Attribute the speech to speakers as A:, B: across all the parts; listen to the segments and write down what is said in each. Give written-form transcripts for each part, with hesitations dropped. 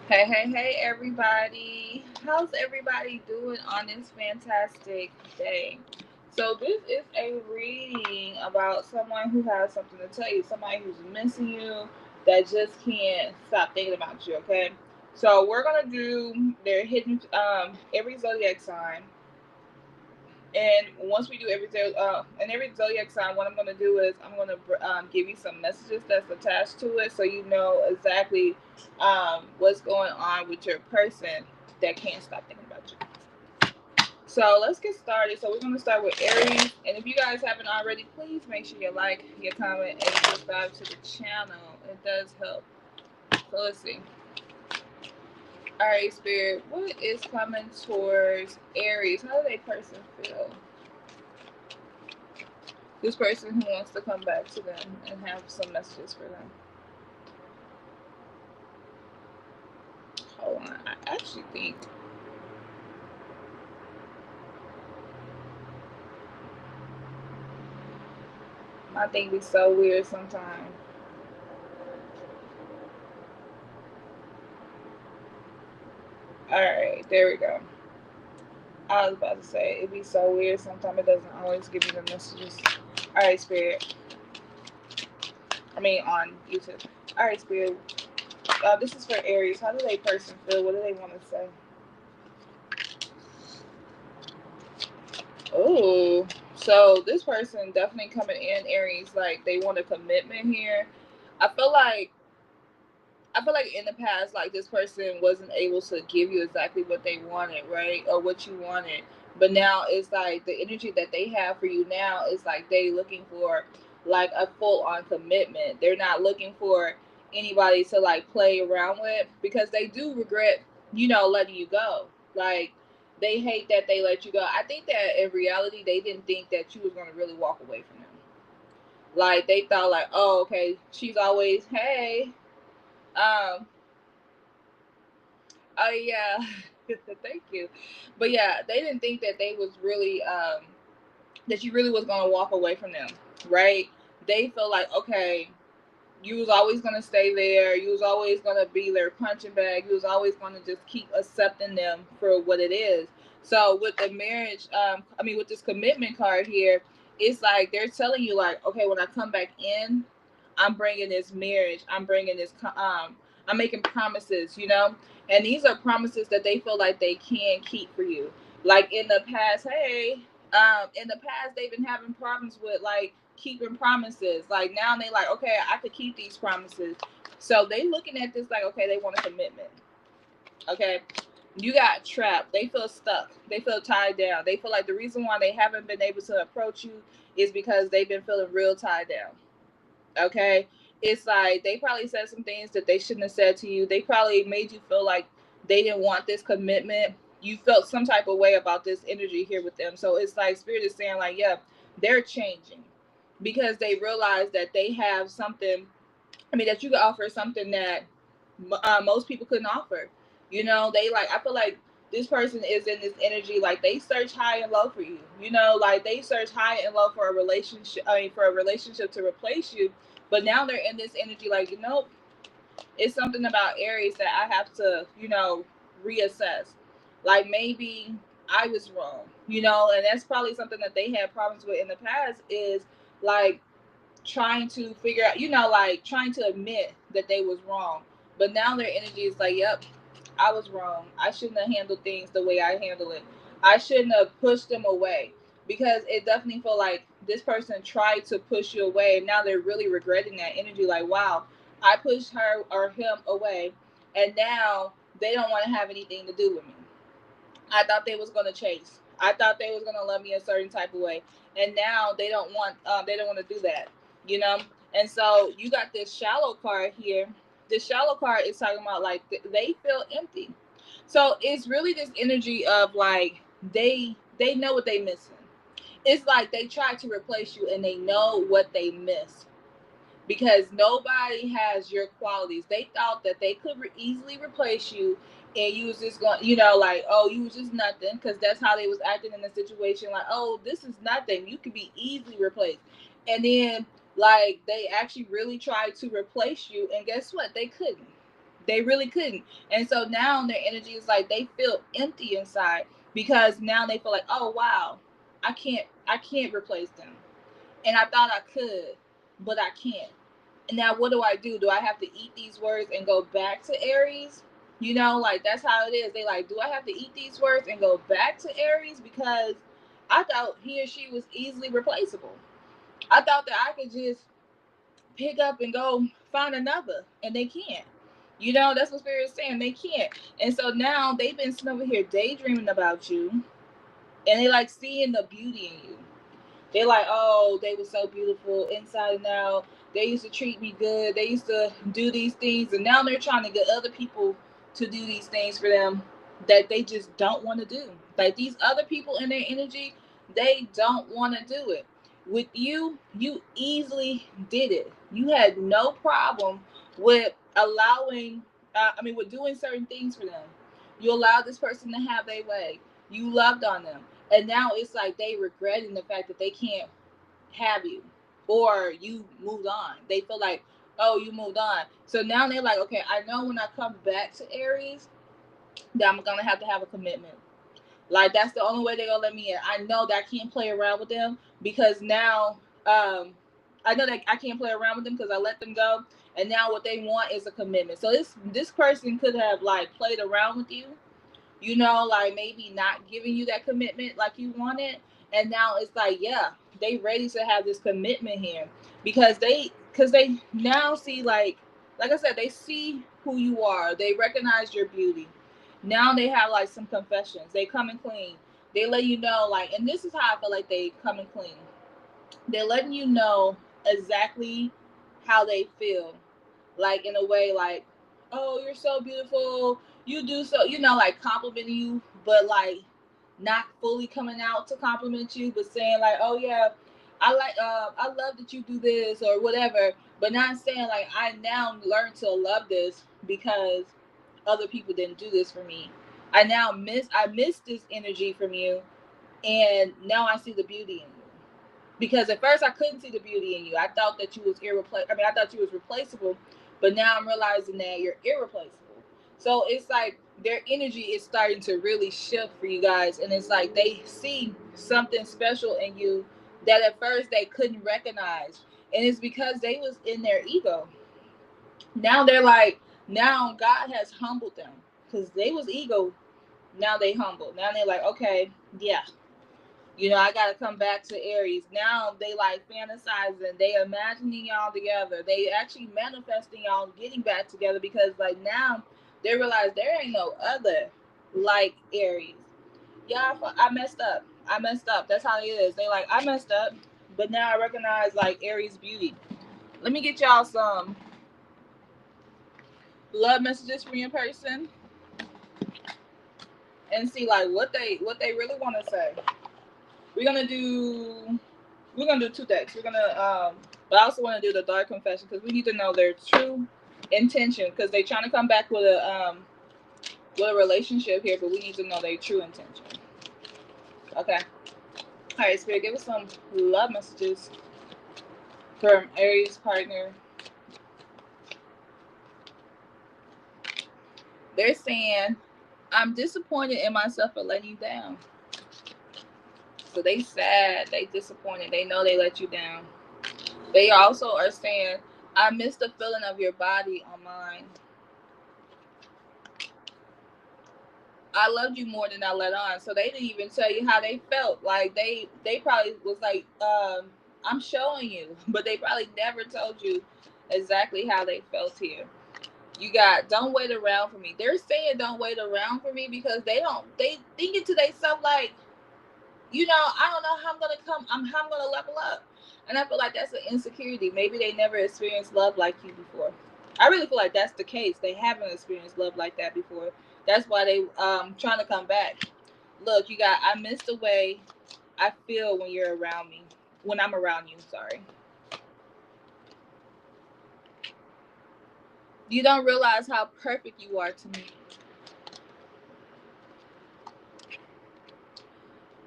A: Hey, everybody. How's everybody doing on this fantastic day? So, this is a reading about someone who has something to tell you, somebody who's missing you that just can't stop thinking about you, okay? So, we're going to do their hidden, every zodiac sign. And once we do every zodiac sign, what I'm going to do is I'm going to give you some messages that's attached to it, so you know exactly what's going on with your person that can't stop thinking about you. So let's get started. So we're going to start with Aries, and if you guys haven't already, please make sure you like, you comment, and subscribe to the channel. It does help. So let's see. All right, Spirit, what is coming towards Aries? How does a person feel? This person who wants to come back to them and have some messages for them. Hold on, I actually think my thing be so weird sometimes. All right, there we go. I was about to say it'd be so weird sometimes. It doesn't always give you the messages. All right, Spirit. I mean, on YouTube. All right, Spirit. This is for Aries. How do they person feel? What do they want to say? Oh, so this person definitely coming in Aries. Like they want a commitment here. I feel like I feel like in the past, like this person wasn't able to give you exactly what they wanted, right, or what you wanted. But now it's like the energy that they have for you now is like they looking for like a full on commitment. They're not looking for anybody to like play around with because they do regret, letting you go. Like they hate that they let you go. I think that in reality, they didn't think that you was gonna really walk away from them. Like they thought, like, oh, okay, she's always hey. Um, Oh yeah, thank you. But yeah, they didn't think that they was really that you really was gonna walk away from them, right? They feel like okay, you was always gonna stay there. You was always gonna be their punching bag. You was always gonna just keep accepting them for what it is. So with the marriage, with this commitment card here, it's like they're telling you like, okay, when I come back in, I'm bringing this marriage. I'm making promises, and these are promises that they feel like they can keep for you. Like in the past, hey, in the past they've been having problems with like keeping promises. Like now they like, okay, I could keep these promises. So they looking at this like, okay, they want a commitment. Okay. You got trapped. They feel stuck. They feel tied down. They feel like the reason why they haven't been able to approach you is because they've been feeling real tied down. Okay. It's like they probably said some things that they shouldn't have said to you. They probably made you feel like they didn't want this commitment. You felt some type of way about this energy here with them. So it's like Spirit is saying, like, yeah, they're changing because they realize that they have something. That you could offer something that most people couldn't offer. They like, I feel like this person is in this energy, like they search high and low for you. Like they search high and low for a relationship. For a relationship to replace you. But now they're in this energy, like, it's something about Aries that I have to, reassess. Like maybe I was wrong, and that's probably something that they had problems with in the past is like trying to figure out, like trying to admit that they was wrong. But now their energy is like, yep, I was wrong. I shouldn't have handled things the way I handle it. I shouldn't have pushed them away because it definitely feel like this person tried to push you away and now they're really regretting that energy. Like, wow, I pushed her or him away and now they don't want to have anything to do with me. I thought they was gonna chase. I thought they was gonna love me a certain type of way, and now they don't want to do that, you know. And so you got this shallow card here. This shallow card is talking about like they feel empty. So it's really this energy of like they know what they missing. It's like they try to replace you and they know what they miss because nobody has your qualities. They thought that they could easily replace you, and you was just going, like, oh, you was just nothing, because that's how they was acting in the situation. Like, oh, this is nothing. You could be easily replaced, and then like they actually really tried to replace you, and guess what? They couldn't. They really couldn't. And so now their energy is like they feel empty inside because now they feel like, oh wow, I can't replace them. And I thought I could, but I can't. And now what do I do? Do I have to eat these words and go back to Aries? You know, like that's how it is. They like, do I have to eat these words and go back to Aries? Because I thought he or she was easily replaceable. I thought that I could just pick up and go find another, and they can't. You know, that's what Spirit is saying. They can't. And so now they've been sitting over here daydreaming about you, and they like seeing the beauty in you. They're like, oh, they were so beautiful inside and out. They used to treat me good. They used to do these things. And now they're trying to get other people to do these things for them that they just don't want to do. Like these other people in their energy, they don't want to do it. With you, you easily did it. You had no problem with allowing, with doing certain things for them. You allowed this person to have their way. You loved on them. And now it's like they regretting the fact that they can't have you or you moved on. They feel like, oh, you moved on. So now they're like, okay, I know when I come back to Aries that I'm gonna have to have a commitment. Like that's the only way they're gonna let me in. I know that I can't play around with them because now I know that I can't play around with them because I let them go. And now what they want is a commitment. So this person could have like played around with you, you know, like maybe not giving you that commitment like you wanted. And now it's like, yeah, they ready to have this commitment here because they now see like I said, they see who you are. They recognize your beauty. Now they have like some confessions. They come and clean. They let you know like, and this is how I feel like they come and clean. They're letting you know exactly how they feel, like in a way like, oh, you're so beautiful, you do so, you know, like complimenting you, but like not fully coming out to compliment you, but saying like, oh yeah, I love that you do this or whatever, but not saying like I now learned to love this because other people didn't do this for me. I miss this energy from you, and now I see the beauty in you. Because at first I couldn't see the beauty in you. I thought that you was irreplaceable. I thought you was replaceable, but now I'm realizing that you're irreplaceable. So it's like their energy is starting to really shift for you guys, and it's like they see something special in you that at first they couldn't recognize, and it's because they was in their ego. Now they're like, now God has humbled them because they was ego. Now they humble. Now they're like, okay, yeah, you know, I gotta come back to Aries. Now they like fantasizing, they imagining y'all together. They actually manifesting y'all getting back together because like now they realize there ain't no other like Aries. Yeah, I messed up. I messed up. That's how it is. They like, I messed up, but now I recognize like Aries beauty. Let me get y'all some love messages from your person and see like what they really want to say. We're gonna do we're gonna do two decks. We're gonna but I also want to do the dark confession because we need to know their true intention because they're trying to come back with a relationship here, but we need to know their true intention. Okay. All right, Spirit, give us some love messages from Aries partner. They're saying, I'm disappointed in myself for letting you down. So they sad, they disappointed, they know they let you down. They also are saying, I miss the feeling of your body on mine. I loved you more than I let on. So they didn't even tell you how they felt. Like they probably was like, I'm showing you, but they probably never told you exactly how they felt here. You got don't wait around for me. They're saying don't wait around for me because they thinking to themselves like, you know, I don't know how I'm gonna come. How I'm gonna level up, and I feel like that's an insecurity. Maybe they never experienced love like you before. I really feel like that's the case. They haven't experienced love like that before. That's why they trying to come back. Look, you got. I miss the way I feel when you're around me. When I'm around you, sorry. You don't realize how perfect you are to me.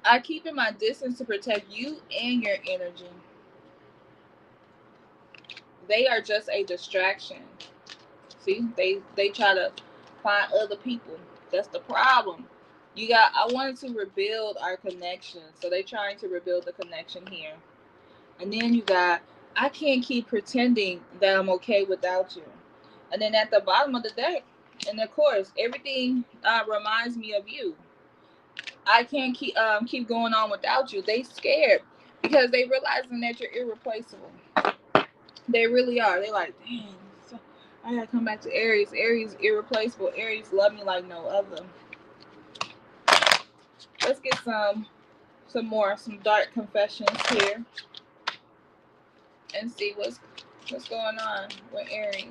A: I keep in my distance to protect you and your energy. They are just a distraction. See, they try to find other people. That's the problem. I wanted to rebuild our connection, so they trying to rebuild the connection here. And then you got, I can't keep pretending that I'm okay without you. And then at the bottom of the deck, and of course, everything reminds me of you. I can't keep going on without you. They scared because they realizing that you're irreplaceable. They really are. They like, dang, I gotta come back to Aries. Aries irreplaceable. Aries love me like no other. Let's get some dark confessions here and see what's going on with Aries,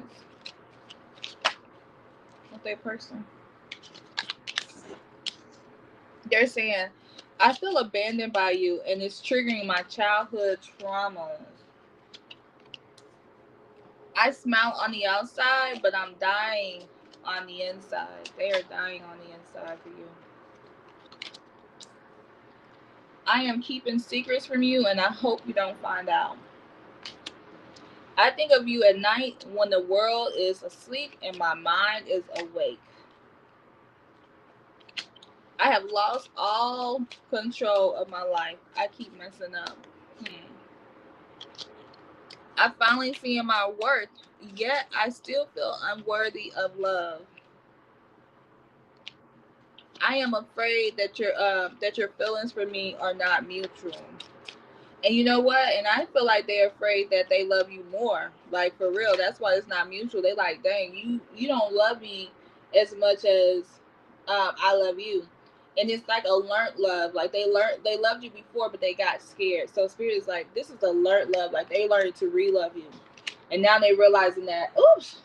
A: with their person. They're saying, I feel abandoned by you and it's triggering my childhood traumas. I smile on the outside, but I'm dying on the inside. They are dying on the inside for you. I am keeping secrets from you and I hope you don't find out. I think of you at night when the world is asleep and my mind is awake. I have lost all control of my life. I keep messing up. I finally see my worth, yet I still feel unworthy of love. I am afraid that your feelings for me are not mutual. And you know what? And I feel like they're afraid that they love you more. Like, for real. That's why it's not mutual. They like, dang, you don't love me as much as I love you. And it's like a learned love. Like, they loved you before, but they got scared. So Spirit is like, this is a learned love. Like, they learned to re-love you. And now they realizing that, oops,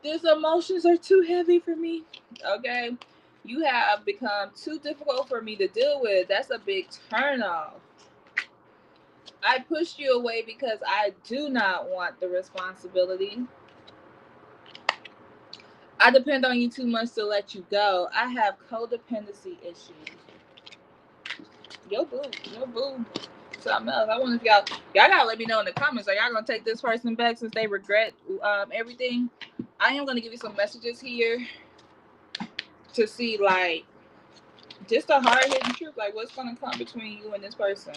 A: these emotions are too heavy for me. Okay? You have become too difficult for me to deal with. That's a big turn off. I pushed you away because I do not want the responsibility. I depend on you too much to let you go. I have codependency issues. Yo boo. Something else. I wonder if y'all gotta let me know in the comments. Are y'all gonna take this person back since they regret everything? I am gonna give you some messages here to see, like, just a hard hitting truth, like what's gonna come between you and this person.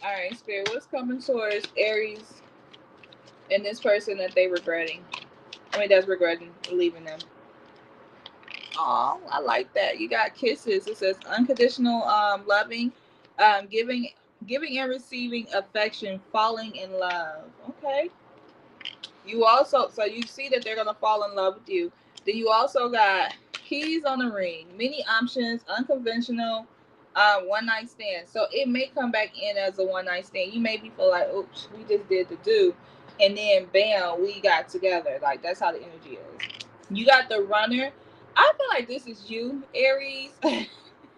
A: All right, Spirit, what's coming towards Aries and this person that they regretting? I mean, that's regretting leaving them. Oh, I like that. You got kisses. It says unconditional loving, giving and receiving affection, falling in love. Okay. You also, so you see that they're gonna fall in love with you. Then you also got keys on the ring, many options, unconventional, one night stand. So it may come back in as a one night stand. You may be feel like, oops, we just did the do, and then bam, we got together. Like, that's how the energy is. You got the runner. I feel like this is you, Aries. I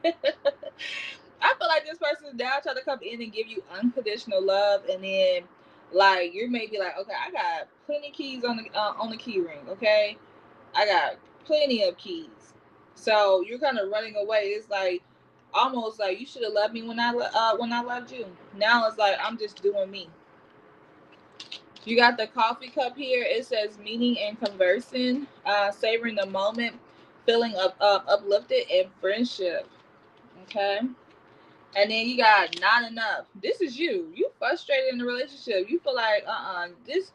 A: feel like this person is now trying to come in and give you unconditional love, and then like you may be like, okay, I got plenty of keys on the key ring. Okay, I got plenty of keys. So you're kind of running away. It's like almost like you should have loved me when I loved you. Now it's like I'm just doing me. You got the coffee cup here. It says meeting and conversing, savoring the moment, feeling uplifted, and friendship. Okay. And then you got not enough. This is you. You frustrated in the relationship. You feel like, this,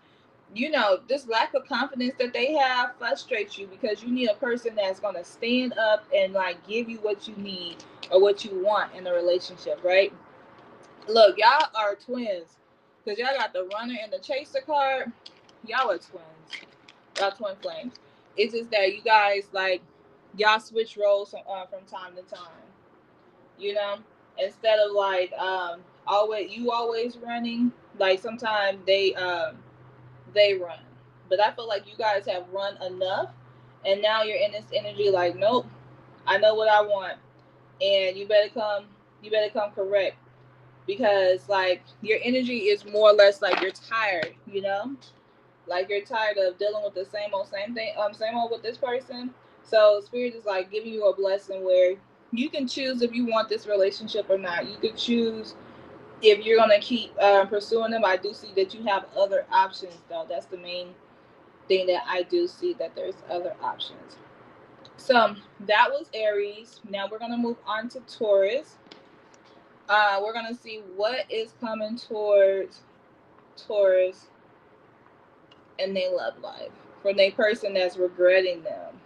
A: this lack of confidence that they have frustrates you because you need a person that's going to stand up and like give you what you need or what you want in a relationship, right? Look, y'all are twins because y'all got the runner and the chaser card. Y'all are twins. Y'all twin flames. It's just that you guys, like, y'all switch roles from time to time. You know, instead of like always running, like sometimes they run. But I feel like you guys have run enough, and now you're in this energy like, nope, I know what I want, and you better come correct, because like your energy is more or less like you're tired, like you're tired of dealing with the same thing, same old with this person. So Spirit is like giving you a blessing where you can choose if you want this relationship or not. You can choose If you're gonna keep pursuing them, I do see that you have other options though. That's the main thing that I do see, that there's other options. So that was Aries. Now we're gonna move on to Taurus. We're gonna see what is coming towards Taurus in their love life from a person that's regretting them.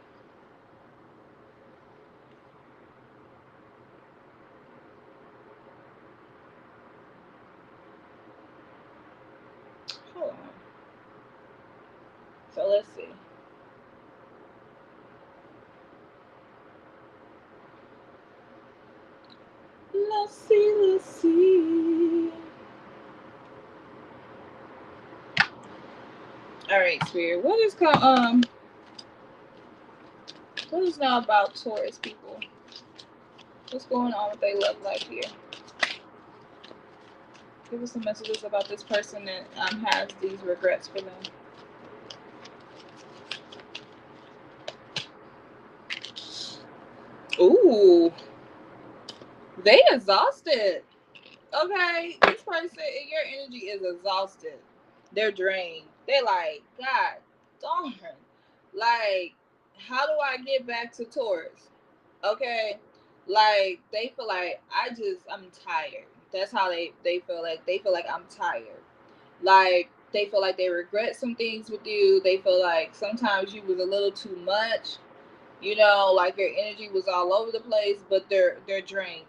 A: Hold on. So let's see. Let's see. Let's see. All right, Spirit. What is now about Taurus people? What's going on with their love life here? Give us some messages about this person that has these regrets for them. Ooh, they exhausted. Okay, this person, your energy is exhausted. They're drained. They're like, God darn. Like, how do I get back to Taurus? Okay, like they feel like I'm tired. That's how they feel like. They feel like I'm tired. Like they feel like they regret some things with you. They feel like sometimes you was a little too much. You know, like your energy was all over the place, but they're drained.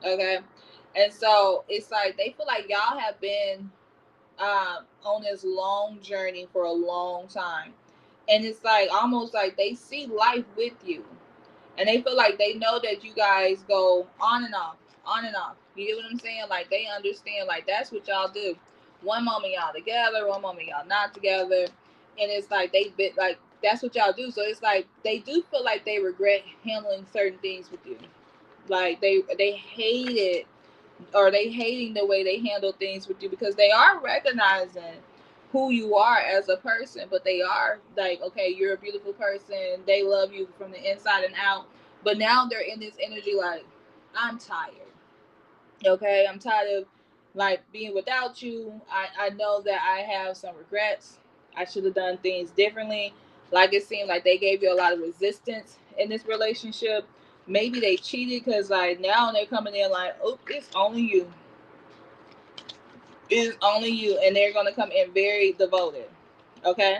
A: Okay, and so it's like they feel like y'all have been on this long journey for a long time, and it's like almost like they see life with you, and they feel like they know that you guys go on and off, on and off. You get what I'm saying? Like they understand, like that's what y'all do. One moment y'all together, one moment y'all not together, and it's like they bit like that's what y'all do. So it's like they do feel like they regret handling certain things with you. Like they hate it, or they hating the way they handle things with you, because they are recognizing who you are as a person, but they are like, okay, you're a beautiful person, they love you from the inside and out, but now they're in this energy like, I'm tired. Okay, I'm tired of like being without you. I know that I have some regrets. I should have done things differently. Like it seemed like they gave you a lot of resistance in this relationship. Maybe they cheated, because like now they're coming in like, oh, it's only you. It's only you, and they're gonna come in very devoted. Okay,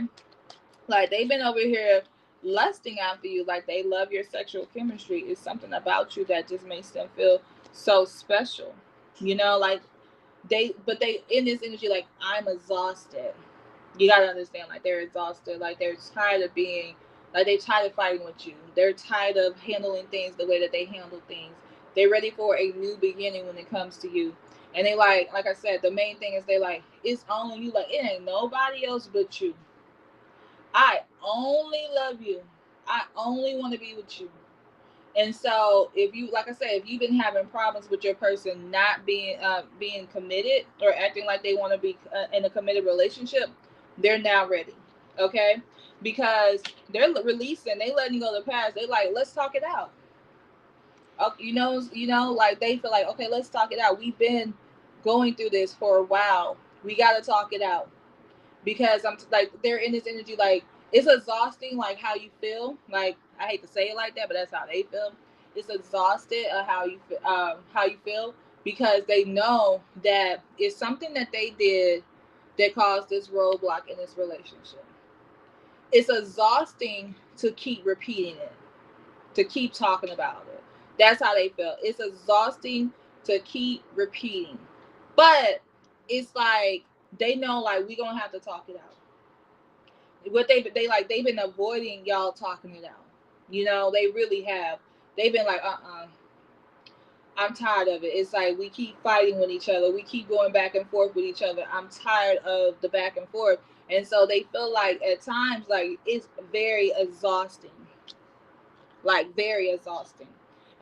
A: like they've been over here lusting after you. Like they love your sexual chemistry. It's something about you that just makes them feel so special. You know, like they in this energy like, I'm exhausted. You gotta understand, like they're exhausted, like they're tired of being, like they're tired of fighting with you, they're tired of handling things the way that they handle things. They're ready for a new beginning when it comes to you. And they like I said, the main thing is they like, it's only you. Like it ain't nobody else but you. I only love you. I only want to be with you. And so, if you, like I said, if you've been having problems with your person not being committed, or acting like they want to be in a committed relationship, they're now ready. Okay, because they're releasing, they letting go of the past. They like, let's talk it out. Like they feel like, okay, let's talk it out. We've been going through this for a while. We got to talk it out, because I'm like, they're in this energy like, it's exhausting, like how you feel. Like I hate to say it like that, but that's how they feel. It's exhausted of how you feel, because they know that it's something that they did that caused this roadblock in this relationship. It's exhausting to keep repeating it, to keep talking about it. That's how they feel. It's exhausting to keep repeating, but it's like they know, like, we gonna have to talk it out. What they've been avoiding y'all talking it out. They really have. They've been like, I'm tired of it. It's like we keep fighting with each other. We keep going back and forth with each other. I'm tired of the back and forth. And so they feel like at times, like, it's very exhausting. Like very exhausting.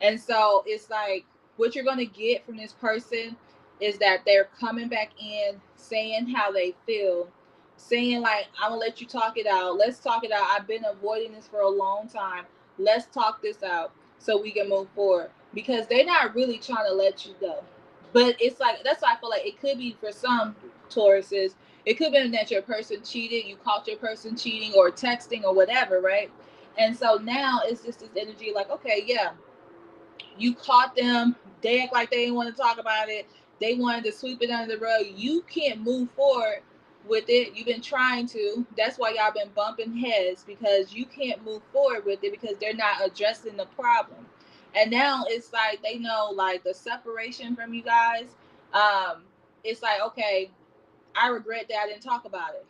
A: And so it's like, what you're gonna get from this person is that they're coming back in, saying how they feel, saying like, I'm gonna let you talk it out. Let's talk it out. I've been avoiding this for a long time. Let's talk this out so we can move forward. Because they're not really trying to let you go. But it's like, that's why I feel like it could be for some Tauruses, it could be that your person cheated, you caught your person cheating or texting or whatever, right? And so now it's just this energy like, okay, yeah, you caught them. They act like they didn't want to talk about it. They wanted to sweep it under the rug. You can't move forward with it. You've been trying to. That's why y'all been bumping heads, because you can't move forward with it because they're not addressing the problem. And now it's like they know like the separation from you guys. Um, it's like, okay, I regret that I didn't talk about it.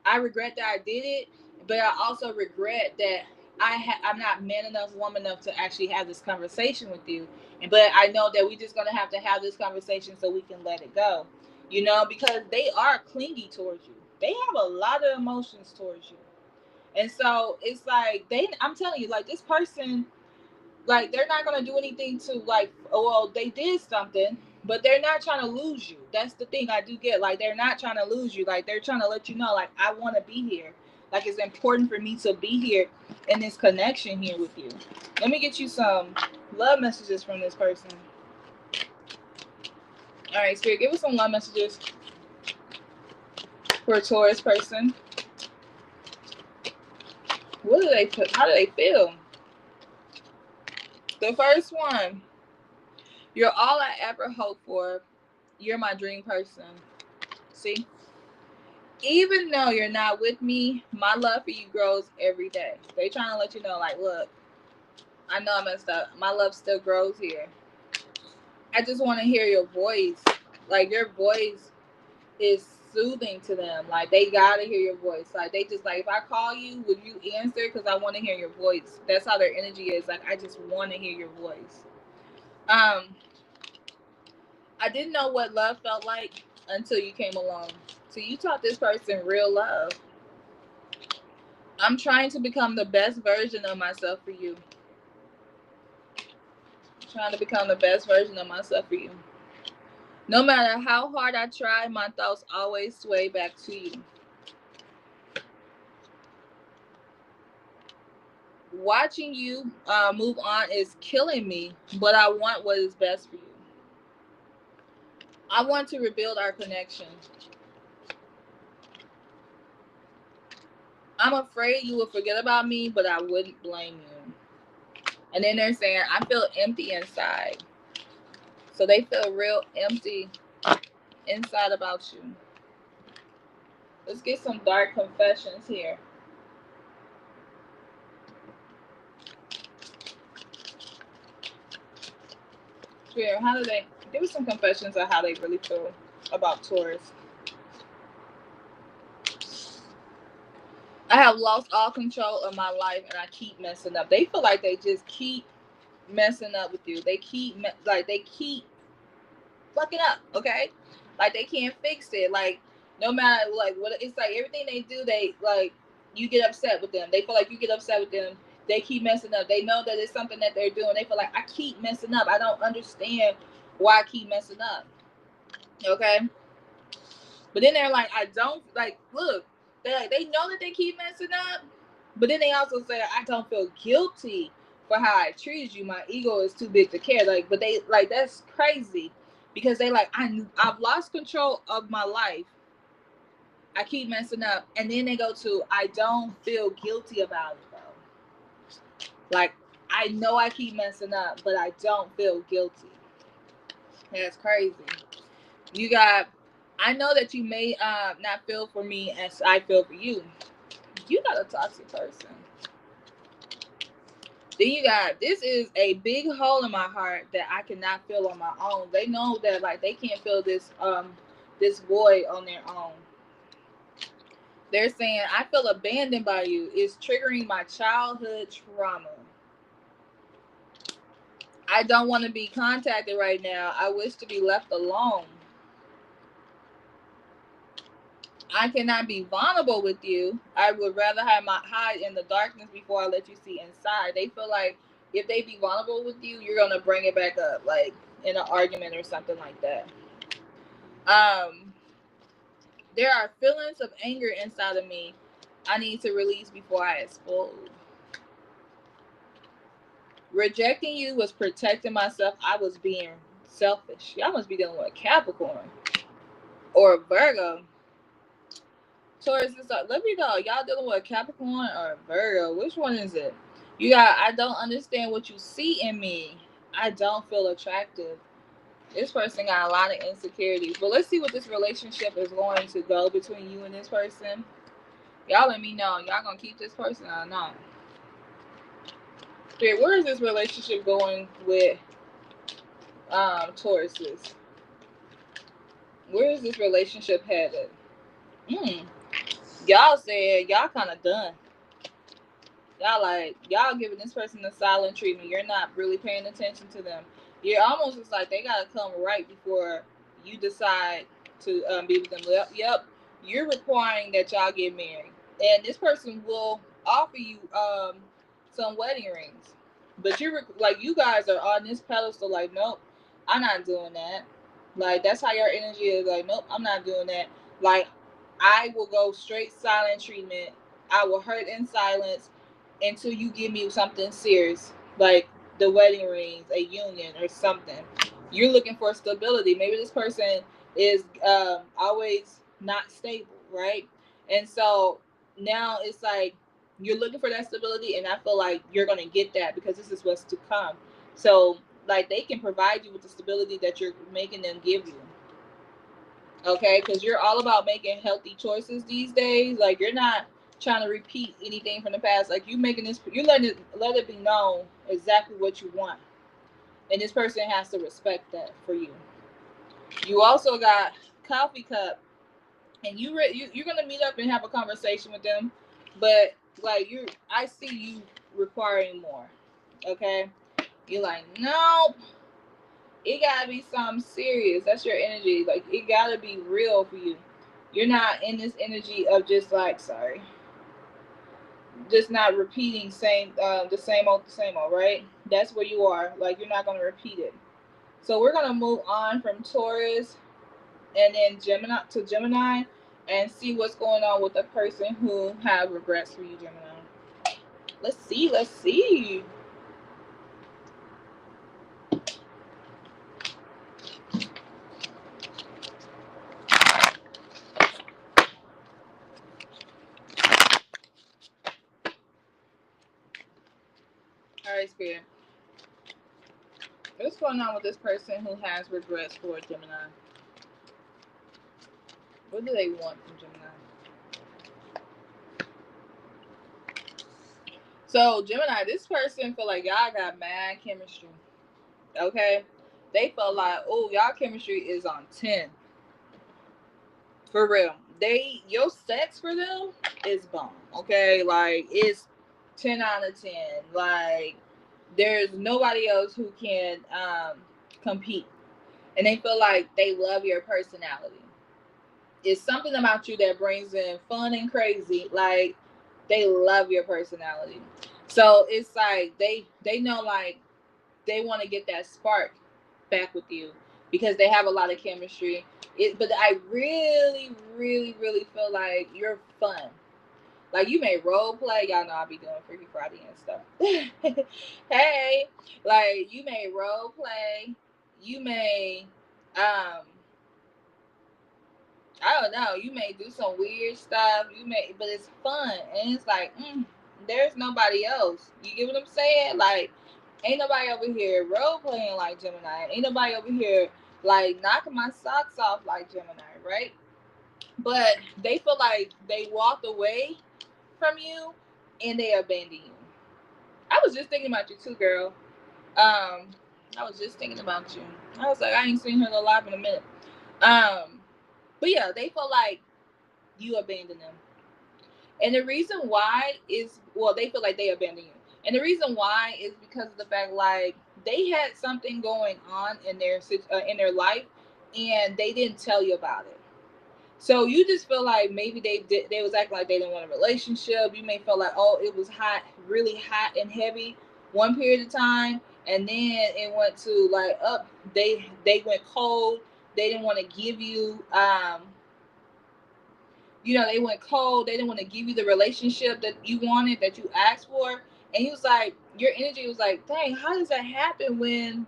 A: I regret that I did it, but I also regret that I'm not man enough, woman enough to actually have this conversation with you. But I know that we're just gonna have to have this conversation so we can let it go. You know, because they are clingy towards you. They have a lot of emotions towards you. And so it's like I'm telling you, like this person, like they're not gonna do anything to like, oh well, they did something, but they're not trying to lose you. That's the thing I do get. Like they're not trying to lose you. Like they're trying to let you know, like I want to be here. Like it's important for me to be here in this connection here with you. Let me get you some love messages from this person. All right, Spirit, give us some love messages for a Taurus person. What do they put? How do they feel? The first one, you're all I ever hoped for. You're my dream person. See? Even though you're not with me, my love for you grows every day. They trying to let you know, like, look, I know I messed up. My love still grows here. I just want to hear your voice. Like, your voice is soothing to them. Like, they got to hear your voice. Like, they just, like, if I call you, would you answer? Because I want to hear your voice. That's how their energy is. Like, I just want to hear your voice. I didn't know what love felt like until you came along. So you taught this person real love. I'm trying to become the best version of myself for you. I'm trying to become the best version of myself for you. No matter how hard I try, my thoughts always sway back to you. Watching you move on is killing me, but I want what is best for you. I want to rebuild our connection. I'm afraid you will forget about me, but I wouldn't blame you. And then they're saying, I feel empty inside. So they feel real empty inside about you. Let's get some dark confessions here. Spirit, how do they give us some confessions of how they really feel about Taurus? I have lost all control of my life and I keep messing up. They feel like they just keep messing up with you. They keep fucking up, okay? Like they can't fix it. Like no matter like what, it's like everything they do, they like you get upset with them. They feel like you get upset with them. They keep messing up. They know that it's something that they're doing. They feel like I keep messing up. I don't understand why I keep messing up. Okay? But then they're like, I don't like look, they know that they keep messing up, but then they also say I don't feel guilty for how I treated you. My ego is too big to care. Like, but they like that's crazy because they like I've lost control of my life. I keep messing up, and then they go to I don't feel guilty about it though. Like I know I keep messing up, but I don't feel guilty. That's crazy. You got I know that you may not feel for me as I feel for you. You got a toxic person. Then you got this is a big hole in my heart that I cannot feel on my own. They know that like they can't feel this void on their own. They're saying I feel abandoned by you. It's triggering my childhood trauma. I don't want to be contacted right now. I wish to be left alone. I cannot be vulnerable with you. I would rather hide in the darkness before I let you see inside. They feel like if they be vulnerable with you, you're gonna bring it back up, like in an argument or something like that. There are feelings of anger inside of me. I need to release before I explode. Rejecting you was protecting myself. I was being selfish. Y'all must be dealing with a Capricorn or a Virgo. Taurus is like, let me know. Y'all dealing with a Capricorn or a Virgo? Which one is it? You got, I don't understand what you see in me. I don't feel attractive. This person got a lot of insecurities. But let's see what this relationship is going to go between you and this person. Y'all let me know. Y'all gonna keep this person or not? Spirit, where is this relationship going with Tauruses? Where is this relationship headed? Y'all said y'all kind of done. Y'all like, y'all giving this person the silent treatment. You're not really paying attention to them. You're almost, it's like they gotta come right before you decide to be with them. Yep. You're requiring that y'all get married, and this person will offer you some wedding rings, but you're like, you guys are on this pedestal. Like, nope, I'm not doing that. Like, that's how your energy is. Like, nope, I'm not doing that. Like, I will go straight silent treatment. I will hurt in silence until you give me something serious, like the wedding rings, a union, or something. You're looking for stability. Maybe this person is always not stable, right? And so now it's like you're looking for that stability, and I feel like you're gonna get that because this is what's to come. So like they can provide you with the stability that you're making them give you. Okay, because you're all about making healthy choices these days. Like, you're not trying to repeat anything from the past. Like, you making this, you let it be known exactly what you want, and this person has to respect that for you. You also got coffee cup, and you're gonna meet up and have a conversation with them, but like I see you requiring more. Okay, you're like, nope, it gotta be something serious. That's your energy. Like, it gotta be real for you. You're not in this energy of just like, sorry, just not repeating the same old, right? That's where you are. Like, you're not gonna repeat it. So we're gonna move on from Taurus and then Gemini and see what's going on with the person who have regrets for you, Gemini. Let's see. Let's see. All right, Spirit. What's going on with this person who has regrets for Gemini? What do they want from Gemini? So Gemini, this person feel like y'all got mad chemistry. Okay, they felt like, oh, y'all chemistry is on 10. For real. Your sex for them is bomb. Okay, like it's 10 out of 10. Like, there's nobody else who can compete, and they feel like they love your personality. It's something about you that brings in fun and crazy. Like, they love your personality. So it's like they know, like, they want to get that spark back with you because they have a lot of chemistry. But I really, really, really feel like you're fun. Like, you may role play. Y'all know I'll be doing Freaky Friday and stuff. Hey, like, you may role play. You may I don't know. You may do some weird stuff. But it's fun, and it's like, there's nobody else. You get what I'm saying? Like, ain't nobody over here role playing like Gemini. Ain't nobody over here like knocking my socks off like Gemini, right? But they feel like they walked away from you and they abandoned you. I was just thinking about you too, girl. I was just thinking about you. I was like, I ain't seen her alive in a minute. But yeah, they feel like you abandoned them. And the reason why is, well, they feel like they abandoned you. And the reason why is because of the fact, like, they had something going on in their life, and they didn't tell you about it. So you just feel like maybe they was acting like they didn't want a relationship. You may feel like, oh, it was hot, really hot and heavy one period of time, and then it went to like up. They went cold. They didn't want to give you they went cold. They didn't want to give you the relationship that you wanted, that you asked for. And he was like, your energy was like, dang, how does that happen when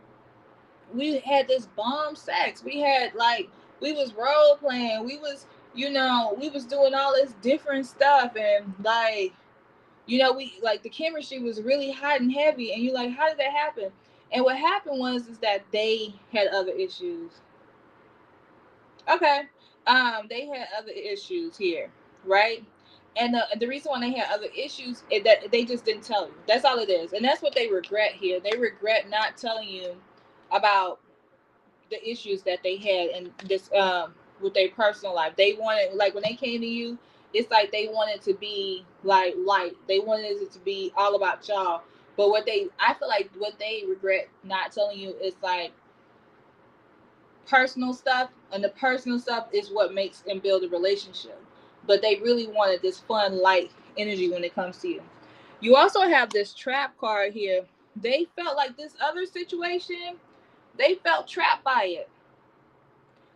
A: we had this bomb sex. We had like, we was role playing. We was, you know, we was doing all this different stuff, and like, you know, we like the chemistry was really hot and heavy, and you like, how did that happen? And what happened was is that they had other issues. Okay. They had other issues here, right? And the reason why they had other issues is that they just didn't tell you. That's all it is. And that's what they regret here. They regret not telling you about the issues that they had in this with their personal life. They wanted, like when they came to you, it's like they wanted to be like light. They wanted it to be all about y'all. But what they, I feel like what they regret not telling you is like personal stuff, and the personal stuff is what makes and build a relationship. But they really wanted this fun, light energy when it comes to you. You also have this trap card here. They felt like this other situation, they felt trapped by it.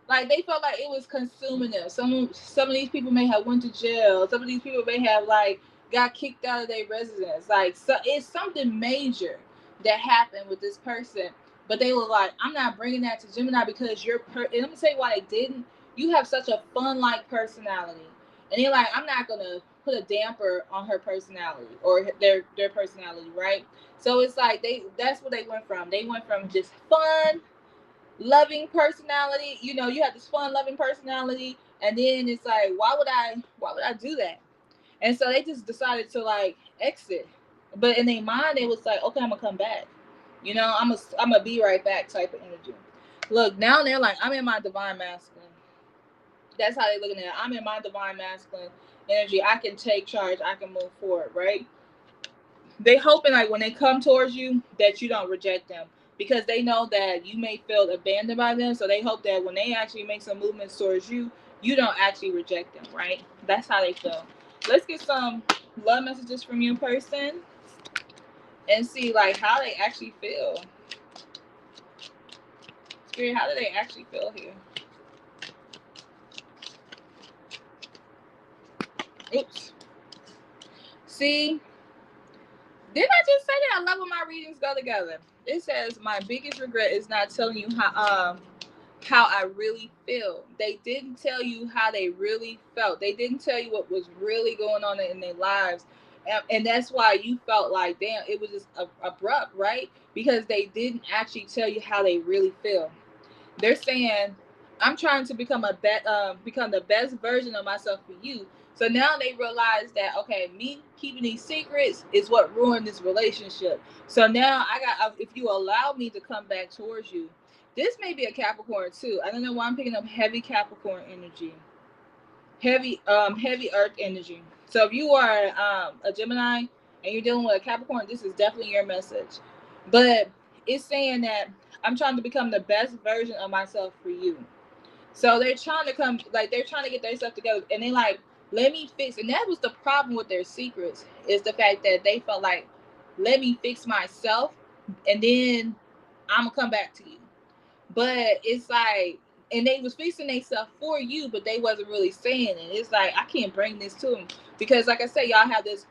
A: Like they felt like it was consuming them. Some of these people may have went to jail. Some of these people may have like got kicked out of their residence. Like, so it's something major that happened with this person. But they were like, I'm not bringing that to Gemini because and let me tell you why they didn't. You have such a fun like personality, and they're like, I'm not gonna put a damper on her personality or their personality, right? So it's like that's what they went from. They went from just fun, loving personality. You know, you have this fun loving personality, and then it's like, why would I do that? And so they just decided to like exit. But in their mind it was like, okay, I'm gonna come back. You know, I'm gonna be right back type of energy. Look, now they're like, I'm in my divine masculine. That's how they're looking at it. I'm in my divine masculine energy. I can take charge, I can move forward, right? They hoping like when they come towards you that you don't reject them, because they know that you may feel abandoned by them. So they hope that when they actually make some movements towards you, you don't actually reject them, right? That's how they feel. Let's get some love messages from your person and see like how they actually feel. Spirit, how do they actually feel here? Oops. See, didn't I just say that? I love when my readings go together. It says my biggest regret is not telling you how I really feel. They didn't tell you how they really felt. They didn't tell you what was really going on in their lives. And that's why you felt like, damn, it was just abrupt, right? Because they didn't actually tell you how they really feel. They're saying, I'm trying to become the best version of myself for you. So now they realize that, okay, me keeping these secrets is what ruined this relationship. So now if you allow me to come back towards you, this may be a Capricorn too. I don't know why I'm picking up heavy Capricorn energy, heavy Earth energy. So if you are a Gemini and you're dealing with a Capricorn, this is definitely your message. But it's saying that I'm trying to become the best version of myself for you. So they're trying to they're trying to get their stuff together, and they like, let me fix. And that was the problem with their secrets, is the fact that they felt like, let me fix myself, and then I'm gonna come back to you. But it's like, and they was fixing themselves for you, but they wasn't really saying it. It's like, I can't bring this to them because, like I said, y'all have this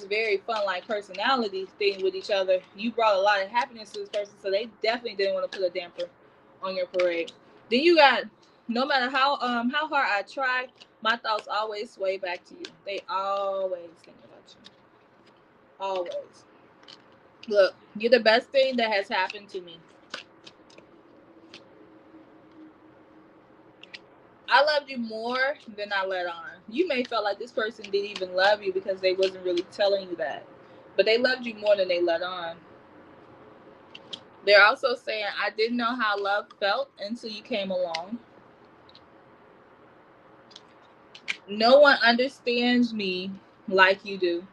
A: very fun like personality thing with each other. You brought a lot of happiness to this person, so they definitely didn't want to put a damper on your parade. Then you got, no matter how hard I try, my thoughts always sway back to you. They always think about you. Always. Look, you're the best thing that has happened to me. I loved you more than I let on. You may feel like this person didn't even love you because they wasn't really telling you that. But they loved you more than they let on. They're also saying, I didn't know how love felt until you came along. No one understands me like you do.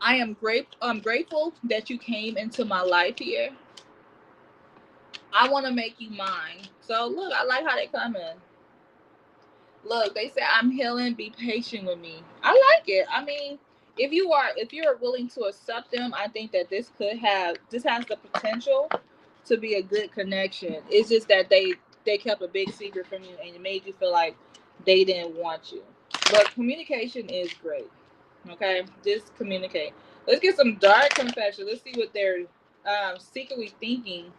A: I'm grateful that you came into my life here. I want to make you mine. So look, I like how they come in. Look, they say I'm healing. Be patient with me. I like it. I mean, if you're willing to accept them, I think that this has the potential to be a good connection. It's just that they kept a big secret from you and it made you feel like they didn't want you. But communication is great. Okay, just communicate. Let's get some dark confession. Let's see what they're secretly thinking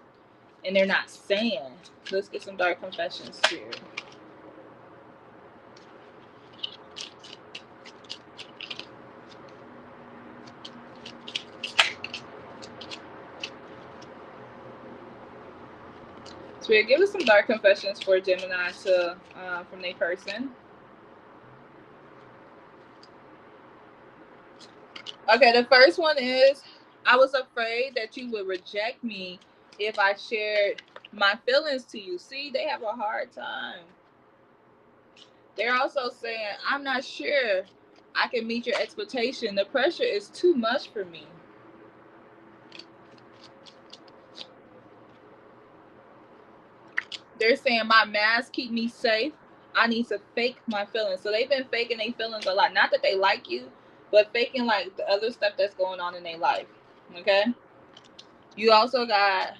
A: and they're not saying. Let's get some dark confessions here. Spirit, give us some dark confessions for Gemini to from their person. Okay, the first one is, I was afraid that you would reject me if I shared my feelings to you. See, they have a hard time. They're also saying, I'm not sure I can meet your expectation. The pressure is too much for me. They're saying my masks keep me safe. I need to fake my feelings. So they've been faking their feelings a lot. Not that they like you, but faking like the other stuff that's going on in their life. Okay? You also got,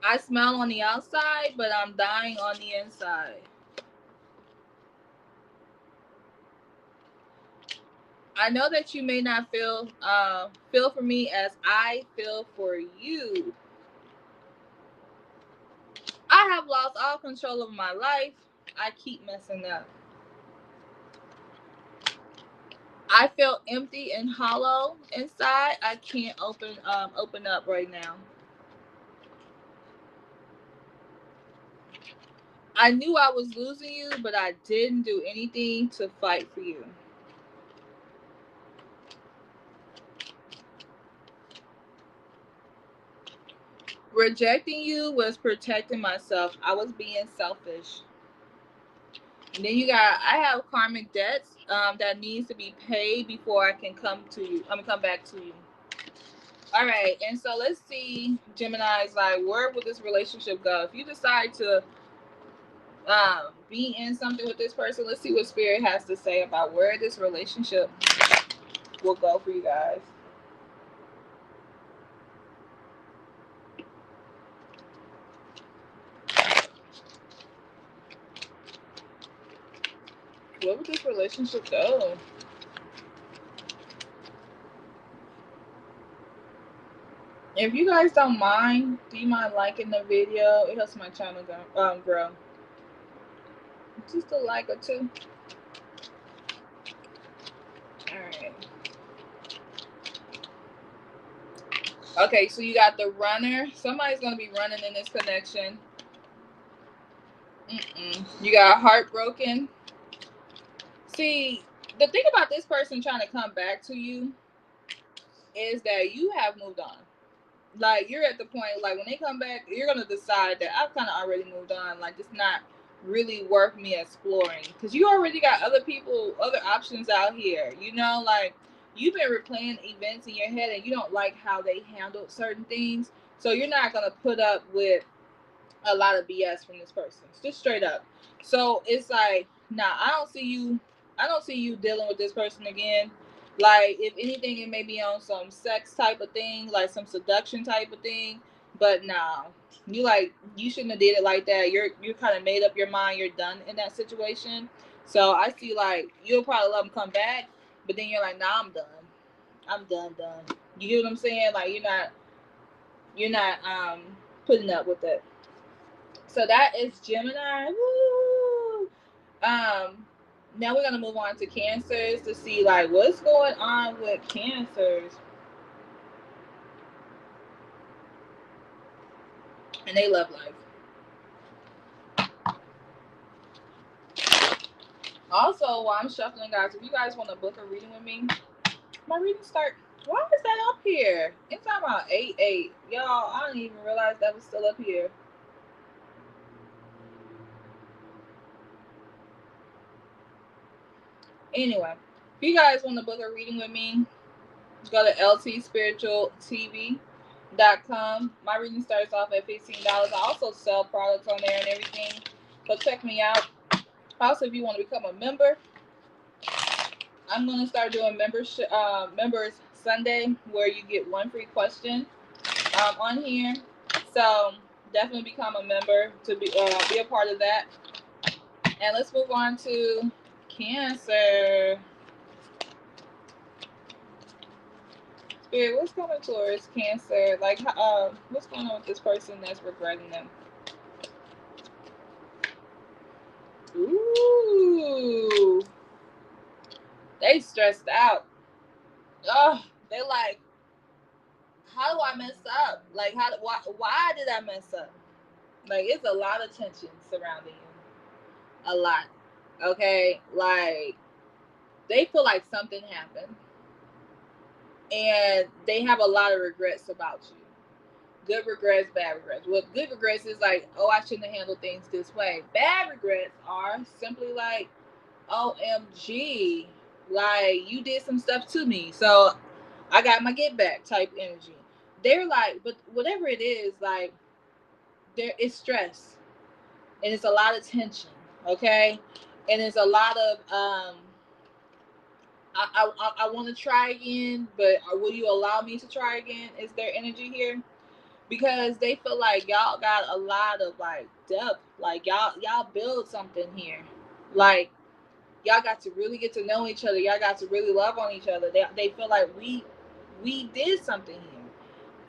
A: I smile on the outside, but I'm dying on the inside. I know that you may not feel for me as I feel for you. I have lost all control of my life. I keep messing up. I feel empty and hollow inside. I can't open up right now. I knew I was losing you, but I didn't do anything to fight for you. Rejecting you was protecting myself. I was being selfish. And then you got, I have karmic debts that needs to be paid before I can come to you. I'm gonna come back to you. All right, and so let's see, Gemini's like, where would this relationship go? If you decide to be in something with this person, let's see what Spirit has to say about where this relationship will go for you guys. Where would this relationship go? If you guys don't mind, do you mind liking the video? It helps my channel grow. Just a like or two. Alright. Okay, so you got the runner. Somebody's going to be running in this connection. You got heartbroken. See, the thing about this person trying to come back to you is that you have moved on. Like, you're at the point, like, when they come back, you're going to decide that I've kind of already moved on. Like, it's not really worth me exploring. Because you already got other people, other options out here. You know, like, you've been replaying events in your head and you don't like how they handled certain things. So you're not going to put up with a lot of BS from this person. Just straight up. So it's like, nah, I don't see you dealing with this person again. Like, if anything, it may be on some sex type of thing, like some seduction type of thing. But nah, you shouldn't have did it like that. You kind of made up your mind. You're done in that situation. So I see, like, you'll probably let them come back, but then you're like, nah, I'm done. I'm done. You get what I'm saying? Like, you're not putting up with it. So that is Gemini. Woo! Now we're gonna move on to Cancers to see, like, what's going on with Cancers and they love life. Also, while I'm shuffling, guys, if you guys want to book a reading with me, my reading start. Why is that up here? It's talking about 8/8. Y'all, I didn't even realize that was still up here. Anyway, if you guys want to book a reading with me, go to ltspiritualtv.com. My reading starts off at $15. I also sell products on there and everything. So check me out. Also, if you want to become a member, I'm going to start doing members Sunday, where you get one free question on here. So definitely become a member to be a part of that. And let's move on to Cancer. Spirit, what's coming towards Cancer? Like, what's going on with this person that's regretting them? Ooh, they stressed out. Oh, they like, how do I mess up? Like, why did I mess up? Like, it's a lot of tension surrounding you. A lot. Okay? Like, they feel like something happened. And they have a lot of regrets about you. Good regrets, bad regrets. Well, good regrets is like, oh, I shouldn't have handled things this way. Bad regrets are simply like, OMG, like, you did some stuff to me, so I got my get back type energy. They're like, but whatever it is, like, there is stress and it's a lot of tension, okay? And it's a lot of I want to try again, but will you allow me to try again? Is there energy here? Because they feel like y'all got a lot of like depth, like y'all build something here, like y'all got to really get to know each other, y'all got to really love on each other. They feel like we did something here,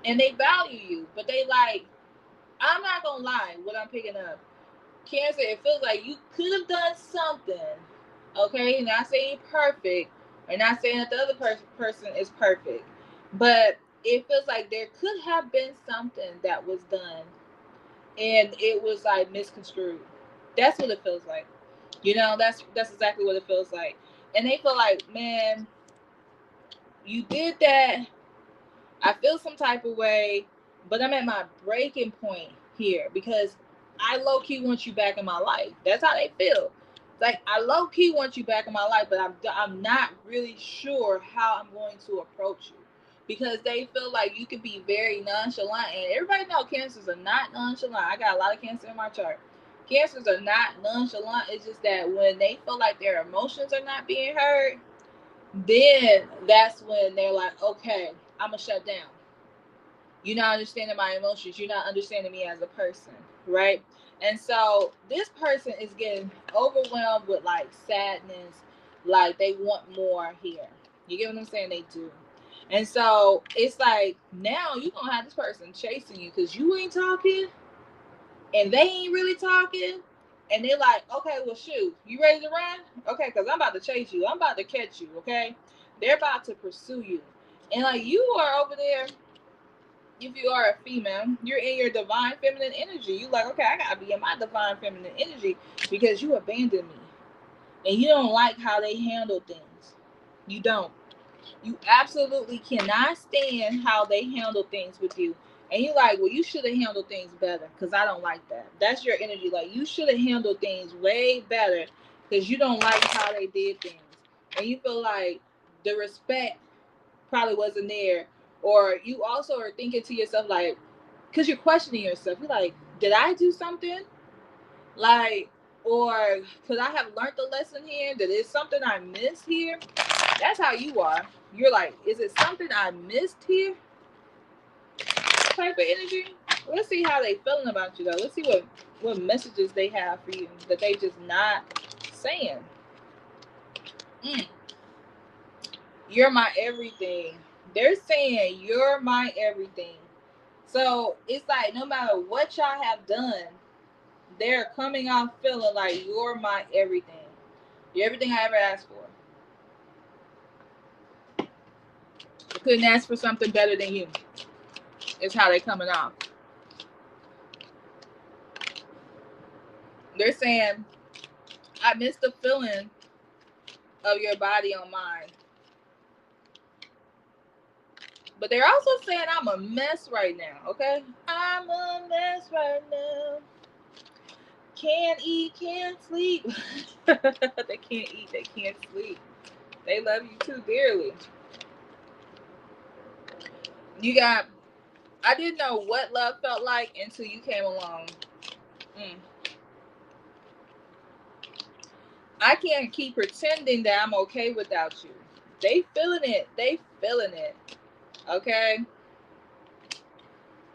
A: and they value you, but they like, I'm not gonna lie, what I'm picking up, Cancer, it feels like you could have done something. Okay, not saying perfect, or not saying that the other person is perfect, but it feels like there could have been something that was done, and it was like misconstrued. That's what it feels like. You know, that's exactly what it feels like. And they feel like, man, you did that. I feel some type of way, but I'm at my breaking point here because I low key want you back in my life. That's how they feel. Like, I low key want you back in my life, but I'm not really sure how I'm going to approach you, because they feel like you could be very nonchalant, and everybody know Cancers are not nonchalant. I got a lot of Cancer in my chart. Cancers are not nonchalant. It's just that when they feel like their emotions are not being heard, then that's when they're like, okay, I'm gonna shut down. You're not understanding my emotions. You're not understanding me as a person, right? And so this person is getting overwhelmed with like sadness, like they want more here. You get what I'm saying? They do. And so it's like, now you're gonna have this person chasing you because you ain't talking and they ain't really talking. And they're like, okay, well, shoot, you ready to run? Okay, because I'm about to chase you. I'm about to catch you, okay? They're about to pursue you. And like, you are over there, if you are a female, you're in your divine feminine energy. You like, okay, I gotta be in my divine feminine energy because you abandoned me. And you don't like how they handle things. You don't. You absolutely cannot stand how they handle things with you. And you're like, well, you should have handled things better because I don't like that. That's your energy. Like, you should have handled things way better because you don't like how they did things. And you feel like the respect probably wasn't there. Or you also are thinking to yourself, like, because you're questioning yourself. You're like, did I do something? Like, or could I have learned the lesson here? That is something I missed here? That's how you are. You're like, is it something I missed here? Type of energy. Let's see how they feeling about you though. Let's see what messages they have for you that they just not saying. You're my everything. They're saying you're my everything. So it's like, no matter what y'all have done, they're coming off feeling like you're my everything. You're everything I ever asked for. I couldn't ask for something better than you. It's how they coming off. They're saying, I miss the feeling of your body on mine. But they're also saying I'm a mess right now, okay? I'm a mess right now. Can't eat, can't sleep. They can't eat, they can't sleep. They love you too dearly. You got, I didn't know what love felt like until you came along. I can't keep pretending that I'm okay without you. They feeling it. They feeling it. Okay.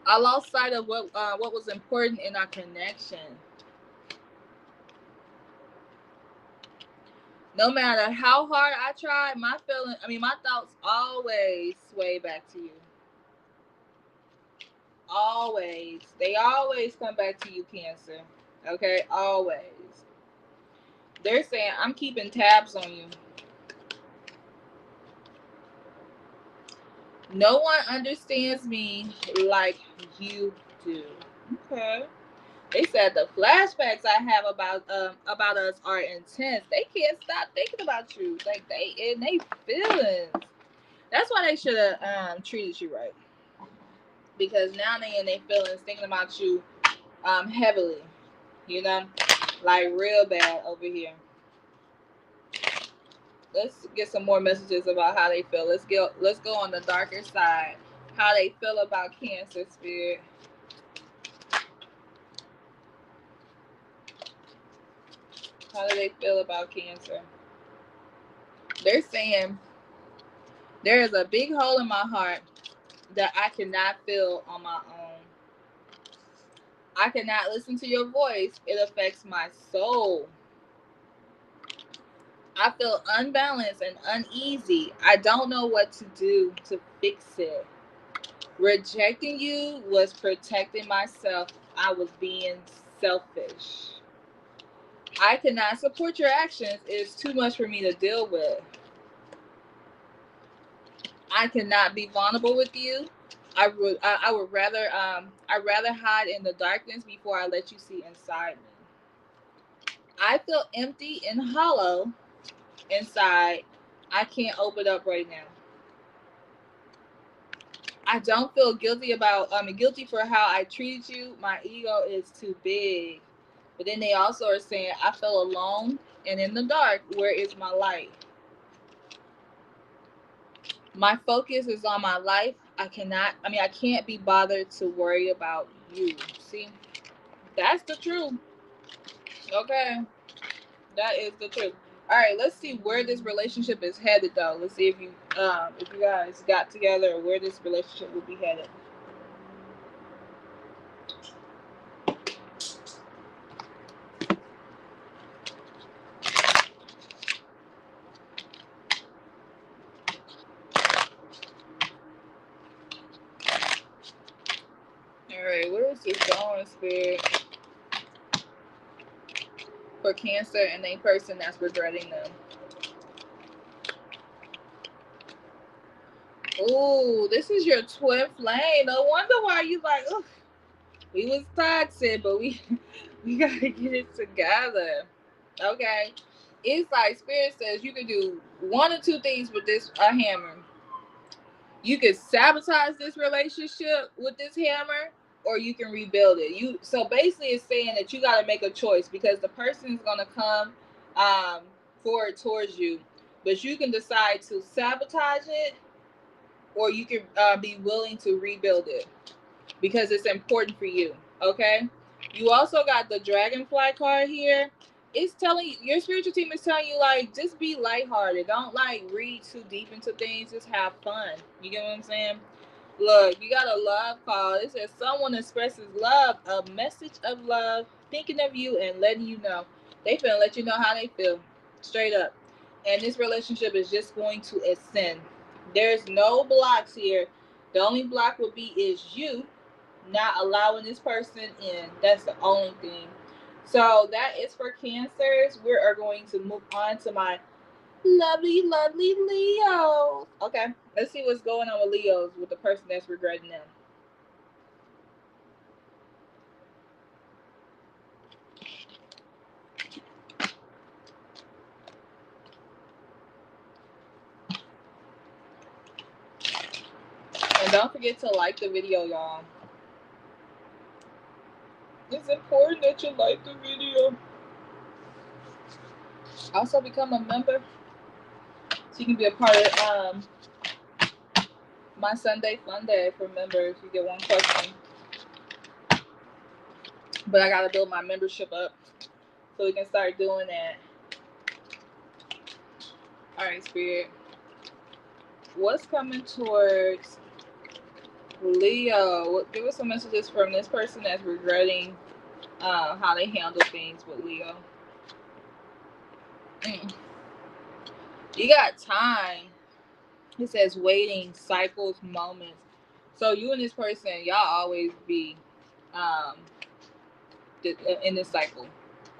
A: I lost sight of what was important in our connection. No matter how hard I try, my thoughts always sway back to you. Always. They always come back to you, Cancer. Okay? Always. They're saying, I'm keeping tabs on you. No one understands me like you do. Okay. They said the flashbacks I have about us are intense. They can't stop thinking about you. Like they in they feelings. That's why they should have treated you right. Because now they in their feelings thinking about you heavily. You know? Like real bad over here. Let's get some more messages about how they feel. Let's go on the darker side. How they feel about Cancer, Spirit. How do they feel about Cancer? They're saying there is a big hole in my heart that I cannot fill on my own. I cannot listen to your voice. It affects my soul. I feel unbalanced and uneasy. I don't know what to do to fix it. Rejecting you was protecting myself. I was being selfish. I cannot support your actions. It's too much for me to deal with. I cannot be vulnerable with you. I would rather I'd rather hide in the darkness before I let you see inside me. I feel empty and hollow inside. I can't open up right now. I don't feel guilty guilty for how I treated you. My ego is too big. But then they also are saying I feel alone and in the dark. Where is my light? My focus is on my life. I can't be bothered to worry about you. See? That's the truth. Okay. That is the truth. All right, let's see where this relationship is headed though. Let's see if you guys got together or where this relationship will be headed. All right, where is this going, Spirit? For Cancer and a person that's regretting them. Ooh, this is your twin flame. No wonder why you like, ugh, we was toxic, but we gotta get it together. Okay. It's like Spirit says you can do one or two things with this hammer. You can sabotage this relationship with this hammer, or you can rebuild it. So basically it's saying that you gotta make a choice because the person is gonna come forward towards you. But you can decide to sabotage it, or you can be willing to rebuild it because it's important for you. Okay. You also got the dragonfly card here. It's telling you, your spiritual team is telling you, like, just be lighthearted. Don't like read too deep into things. Just have fun. You get what I'm saying? Look, you got a love call. It says someone expresses love, a message of love, thinking of you and letting you know. They finna let you know how they feel. Straight up. And this relationship is just going to ascend. There's no blocks here. The only block would be is you not allowing this person in. That's the only thing. So that is for Cancers. We are going to move on to my lovely, lovely Leos. Okay, let's see what's going on with Leos with the person that's regretting them. And don't forget to like the video, y'all. It's important that you like the video. Also become a member so you can be a part of my Sunday Fun Day for members. You get one question. But I gotta build my membership up so we can start doing that. Alright, Spirit. What's coming towards Leo? Give us some messages from this person that's regretting how they handle things with Leo. You got time. It says waiting, cycles, moments. So you and this person, y'all always be um in this cycle.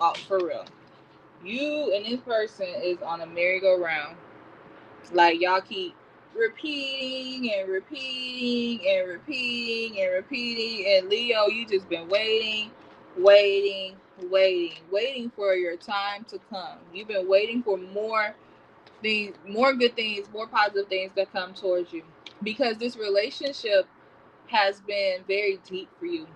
A: Oh, for real. You and this person is on a merry-go-round. Like y'all keep repeating and repeating and repeating and repeating. And Leo, you just been waiting, waiting, waiting, waiting for your time to come. You've been waiting for more things, more good things, more positive things that come towards you. Because this relationship has been very deep for you.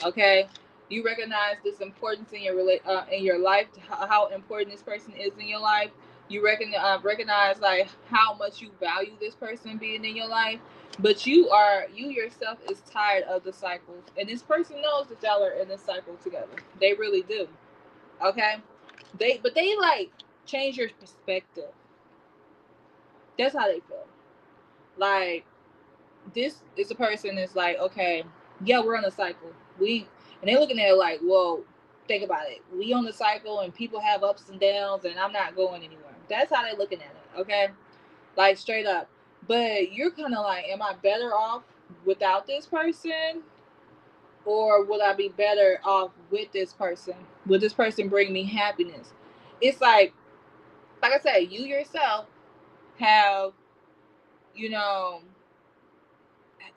A: Okay, you recognize this importance in your life, how important this person is in your life. You recognize like how much you value this person being in your life. But you yourself is tired of the cycles, and this person knows that y'all are in this cycle together. They really do. Okay, they like change your perspective. That's how they feel. Like this is a person that's like, okay, yeah, we're on a cycle. And they're looking at it like, whoa, think about it. We on the cycle and people have ups and downs and I'm not going anywhere. That's how they're looking at it, okay? Like straight up. But you're kind of like, am I better off without this person? Or would I be better off with this person? Would this person bring me happiness? It's like I said, you yourself have, you know,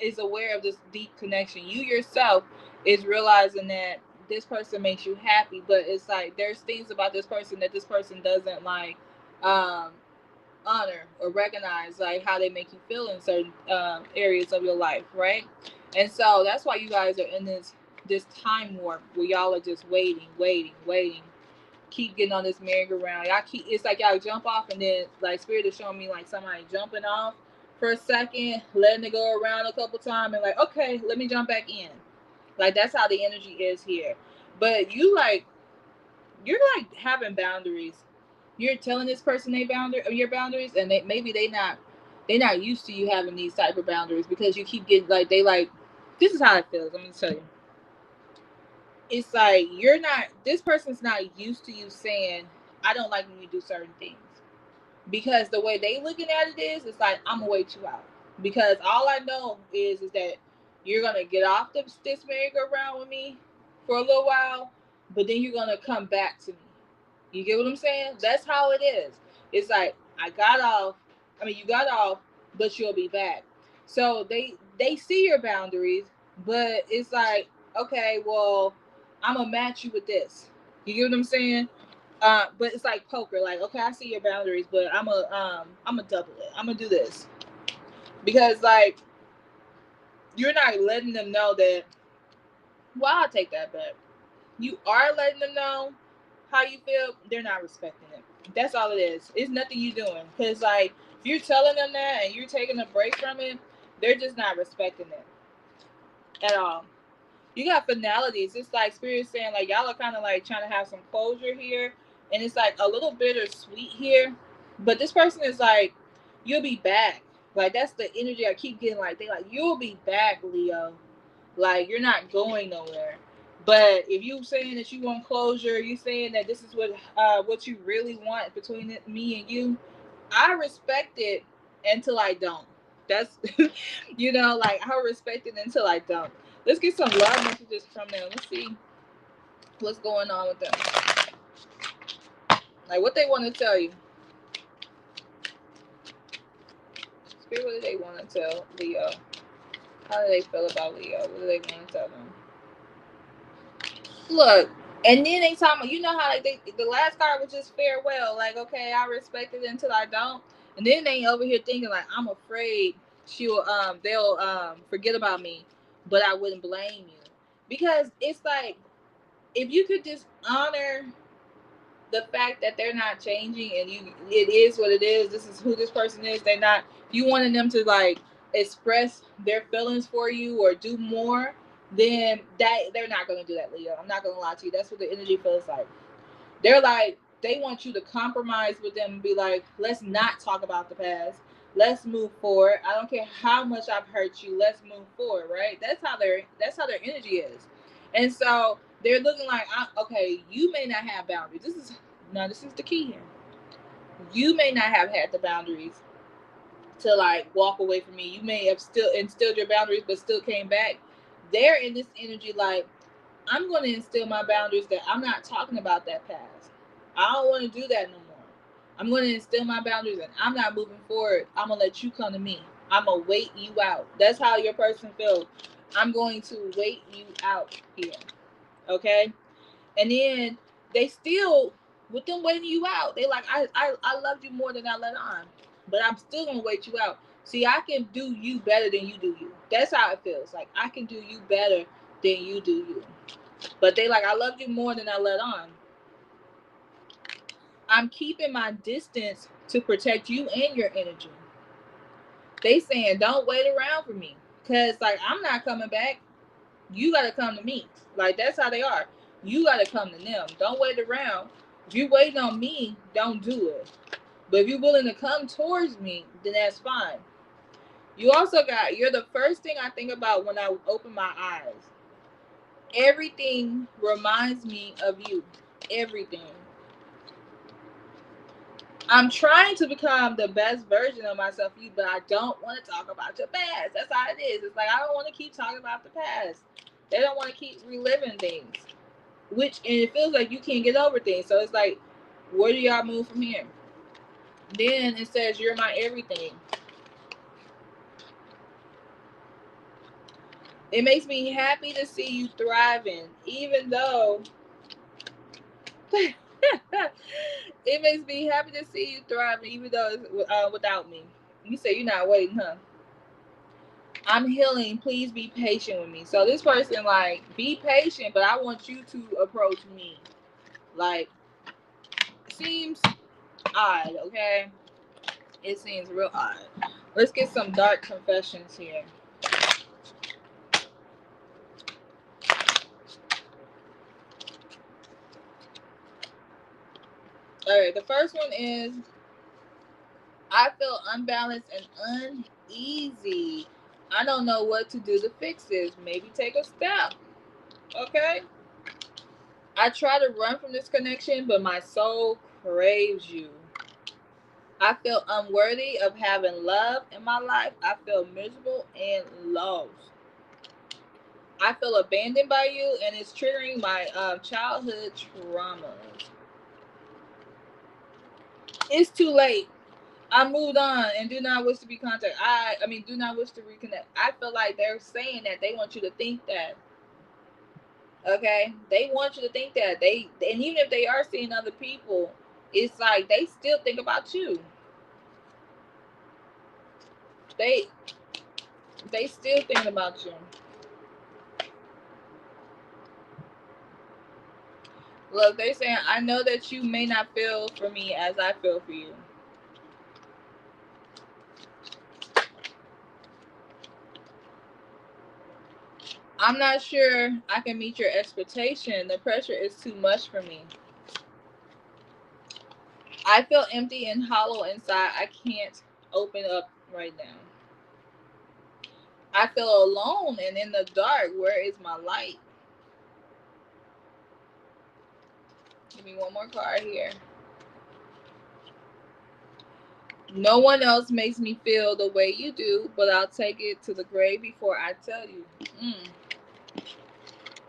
A: is aware of this deep connection. You yourself is realizing that this person makes you happy, but it's like there's things about this person that this person doesn't like um, honor or recognize, like how they make you feel in certain areas of your life, right? And so that's why you guys are in this time warp where y'all are just waiting, waiting, waiting. Keep getting on this merry-go-round. Y'all keep, it's like y'all jump off and then like spirit is showing me like somebody jumping off for a second, letting it go around a couple times and like, okay, let me jump back in. Like that's how the energy is here. But you're like having boundaries. You're telling this person your boundaries, and maybe they not used to you having these type of boundaries because you keep getting like they like. This is how it feels. I'm gonna tell you. It's like you're not. This person's not used to you saying, "I don't like when you do certain things," because the way they looking at it is, it's like I'm gonna wait you out. Because all I know is that you're gonna get off this merry-go-round with me for a little while, but then you're gonna come back to me. You get what I'm saying? That's how it is. It's like I got off. I mean, you got off, but you'll be back. So they see your boundaries, but it's like, okay, well, I'm gonna match you with this. You get what I'm saying? But it's like poker. Like, okay, I see your boundaries, but I'm a double it. I'm gonna do this because like you're not letting them know that. Well, I'll take that back. You are letting them know how you feel. They're not respecting it. That's all it is. It's nothing you doing. Because like if you're telling them that and you're taking a break from it, they're just not respecting it at all. You got finalities. It's like spirit saying like y'all are kind of like trying to have some closure here, and it's like a little bittersweet here. But this person is like, you'll be back. Like that's the energy I keep getting. Like they like you'll be back, Leo. Like you're not going nowhere. But if you saying that you want closure, you saying that this is what you really want between me and you, I respect it until I don't. That's like I respect it until I don't. Let's get some love messages from them. Let's see what's going on with them. Like what they want to tell you. Spirit, what do they want to tell Leo? How do they feel about Leo? What do they want to tell them? Look, and then they talking about, you know how like the last card was just farewell. Like, okay, I respect it until I don't. And then they over here thinking like, I'm afraid they'll forget about me, but I wouldn't blame you. Because it's like if you could just honor the fact that they're not changing and it is what it is, this is who this person is, they're not, you wanted them to like express their feelings for you or do more, then that they're not going to do that, Leo. I'm not going to lie to you. That's what the energy feels like. They're like, they want you to compromise with them and be like, let's not talk about the past, let's move forward. I don't care how much I've hurt you, let's move forward, right? That's how their energy is. And so they're looking like, okay, you may not have boundaries. This is the key here. You may not have had the boundaries to like walk away from me. You may have still instilled your boundaries, but still came back. They're in this energy like, I'm going to instill my boundaries that I'm not talking about that past. I don't want to do that no more. I'm going to instill my boundaries and I'm not moving forward. I'm going to let you come to me. I'm going to wait you out. That's how your person feels. I'm going to wait you out here. Okay? And then they still, with them waiting you out, they like, I loved you more than I let on. But I'm still going to wait you out. See, I can do you better than you do you. That's how it feels. Like, I can do you better than you do you. But they like, I loved you more than I let on. I'm keeping my distance to protect you and your energy. They saying, don't wait around for me. Because, like, I'm not coming back. You got to come to me. Like, that's how they are. You got to come to them. Don't wait around. If you're waiting on me, don't do it. But if you're willing to come towards me, then that's fine. You also got, you're the first thing I think about when I open my eyes. Everything reminds me of you. Everything. I'm trying to become the best version of myself, you, but I don't want to talk about your past. That's how it is. It's like, I don't want to keep talking about the past. They don't want to keep reliving things. And it feels like you can't get over things. So it's like, where do y'all move from here? Then it says, you're my everything. It makes me happy to see you thriving, even though it makes me happy to see you thriving, even though it's without me. You say you're not waiting, huh? I'm healing. Please be patient with me. So this person, like, be patient, but I want you to approach me. Like, seems odd, okay? It seems real odd. Let's get some dark confessions here. All right, the first one is, I feel unbalanced and uneasy. I don't know what to do to fix this. Maybe take a step. Okay? I try to run from this connection, but my soul craves you. I feel unworthy of having love in my life. I feel miserable and lost. I feel abandoned by you, and it's triggering my childhood traumas. It's too late. I moved on and do not wish to be contacted. Do not wish to reconnect. I feel like they're saying that they want you to think that. Okay, they want you to think that and even if they are seeing other people, it's like they still think about you. They they still think about you. Look, they're saying, I know that you may not feel for me as I feel for you. I'm not sure I can meet your expectation. The pressure is too much for me. I feel empty and hollow inside. I can't open up right now. I feel alone and in the dark. Where is my light? Give me one more card here. No one else makes me feel the way you do, but I'll take it to the grave before I tell you.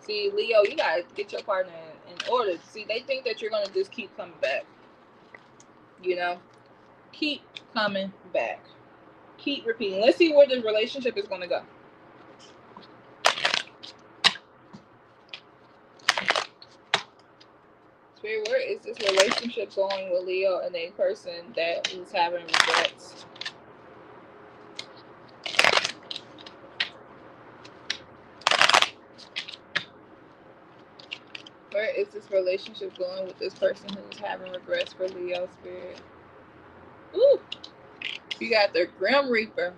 A: See, Leo, you gotta get your partner in order. See, they think that you're gonna just keep coming back. You know, keep coming back. Keep repeating. Let's see where this relationship is gonna go. Spirit, where is this relationship going with Leo and a person that is having regrets? Where is this relationship going with this person who's having regrets for Leo, Spirit? Ooh, you got the Grim Reaper.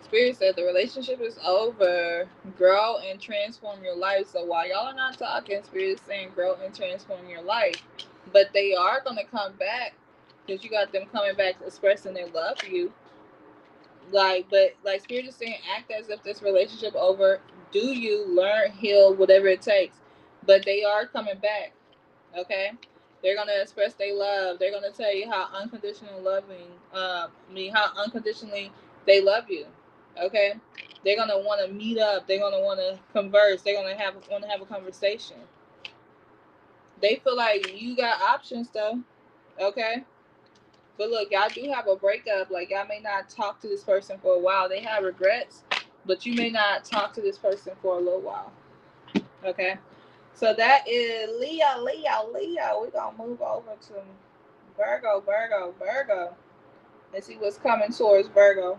A: Spirit said the relationship is over. Grow and transform your life. So while y'all are not talking, Spirit is saying grow and transform your life. But they are going to come back because you got them coming back expressing their love for you. But Spirit is saying act as if this relationship over. Do you learn, heal, whatever it takes. But they are coming back. Okay? They're gonna express their love. They're gonna tell you how unconditional loving, how unconditionally they love you. Okay, they're gonna want to meet up. They're gonna want to converse. They're gonna have a conversation. They feel like you got options though. Okay, but look, y'all do have a breakup. Like y'all may not talk to this person for a while. They have regrets, but you may not talk to this person for a little while. Okay, so that is Leo, Leo, Leo. We're gonna move over to Virgo, Virgo, Virgo. Let's see what's coming towards Virgo.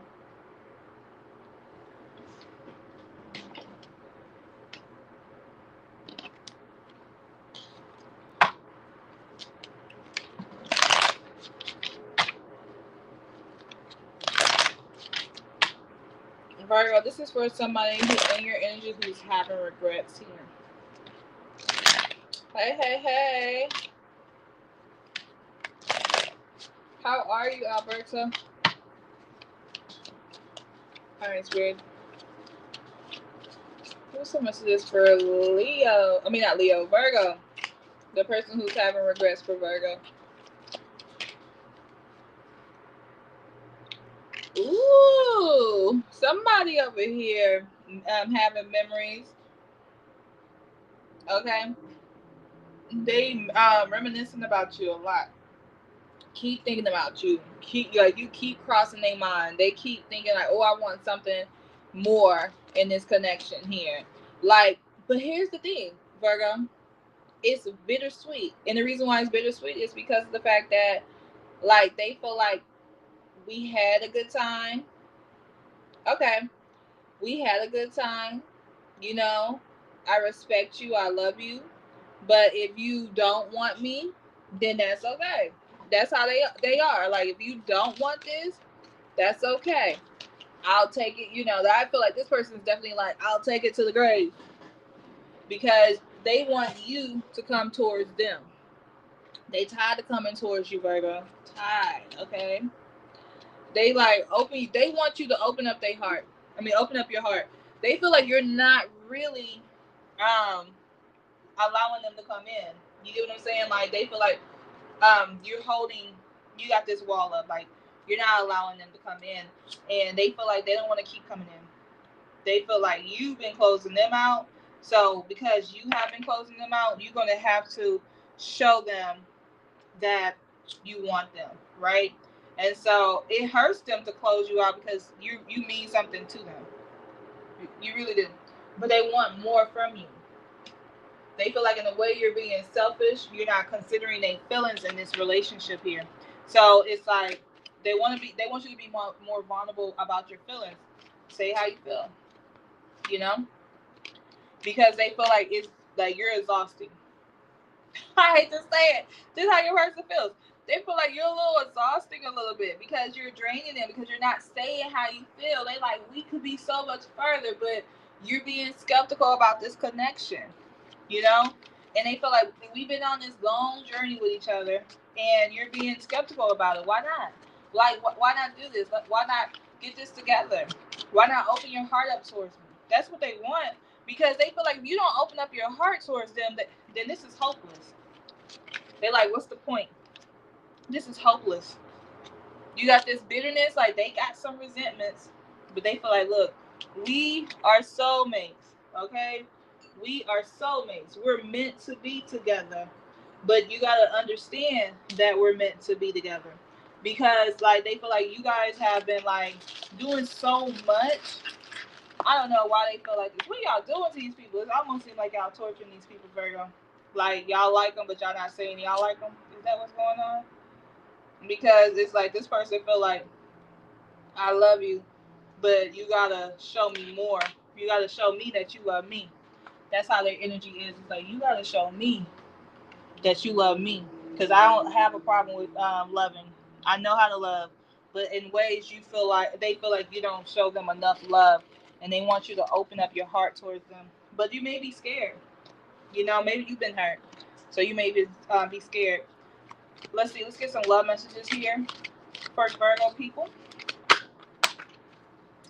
A: Virgo, this is for somebody who in your energy who's having regrets here. Hey, hey, hey. How are you, Alberta? Alright, Spirit. What's some messages for Leo? I mean, not Leo, Virgo. The person who's having regrets for Virgo. Ooh, somebody over here having memories. Okay, they reminiscing about you a lot. Keep thinking about you. You keep crossing their mind. They keep thinking like, oh, I want something more in this connection here. Like, but here's the thing, Virgo. It's bittersweet, and the reason why it's bittersweet is because of the fact that like they feel like we had a good time. Okay, we had a good time. You know, I respect you. I love you. But if you don't want me, then that's okay. That's how they are. Like if you don't want this, that's okay. I'll take it. You know, that I feel like this person is definitely like, I'll take it to the grave because they want you to come towards them. They tired of coming towards you, Virgo. Tired, okay? They like open. They want you to open up their heart. I mean, open up your heart. They feel like you're not really um allowing them to come in. You get what I'm saying? Like they feel like you're holding. You got this wall up. Like you're not allowing them to come in, and they feel like they don't want to keep coming in. They feel like you've been closing them out. So because you have been closing them out, you're gonna have to show them that you want them, right? And so it hurts them to close you out because you mean something to them. You really do. But they want more from you. They feel like in a way you're being selfish. You're not considering their feelings in this relationship here. So it's like they want you to be more vulnerable about your feelings. Say how you feel, you know? Because they feel like it's like you're exhausting. I hate to say it. This is how your person feels. They feel like you're a little exhausting a little bit because you're draining them because you're not saying how you feel. They like we could be so much further, but you're being skeptical about this connection, you know? And they feel like we've been on this long journey with each other and you're being skeptical about it. Why not? Like, why not do this? Why not get this together? Why not open your heart up towards me? That's what they want because they feel like if you don't open up your heart towards them, then this is hopeless. They like, what's the point? This is hopeless. You got this bitterness, like they got some resentments, but they feel like, look, we are soulmates, okay? We are soulmates. We're meant to be together. But you gotta understand that we're meant to be together. Because like they feel like you guys have been like doing so much. I don't know why they feel like this. What y'all doing to these people? It almost seems like y'all torturing these people, Virgo. Like y'all like them, but y'all not saying y'all like them. Is that what's going on? Because it's like this person feel like I love you, but you gotta show me more. You gotta show me that you love me. That's how their energy is. It's like you gotta show me that you love me, because I don't have a problem with loving. I know how to love, but in ways you feel like they feel like you don't show them enough love, and they want you to open up your heart towards them. But you may be scared. You know, maybe you've been hurt, so you may be scared. Let's see. Let's get some love messages here for Virgo people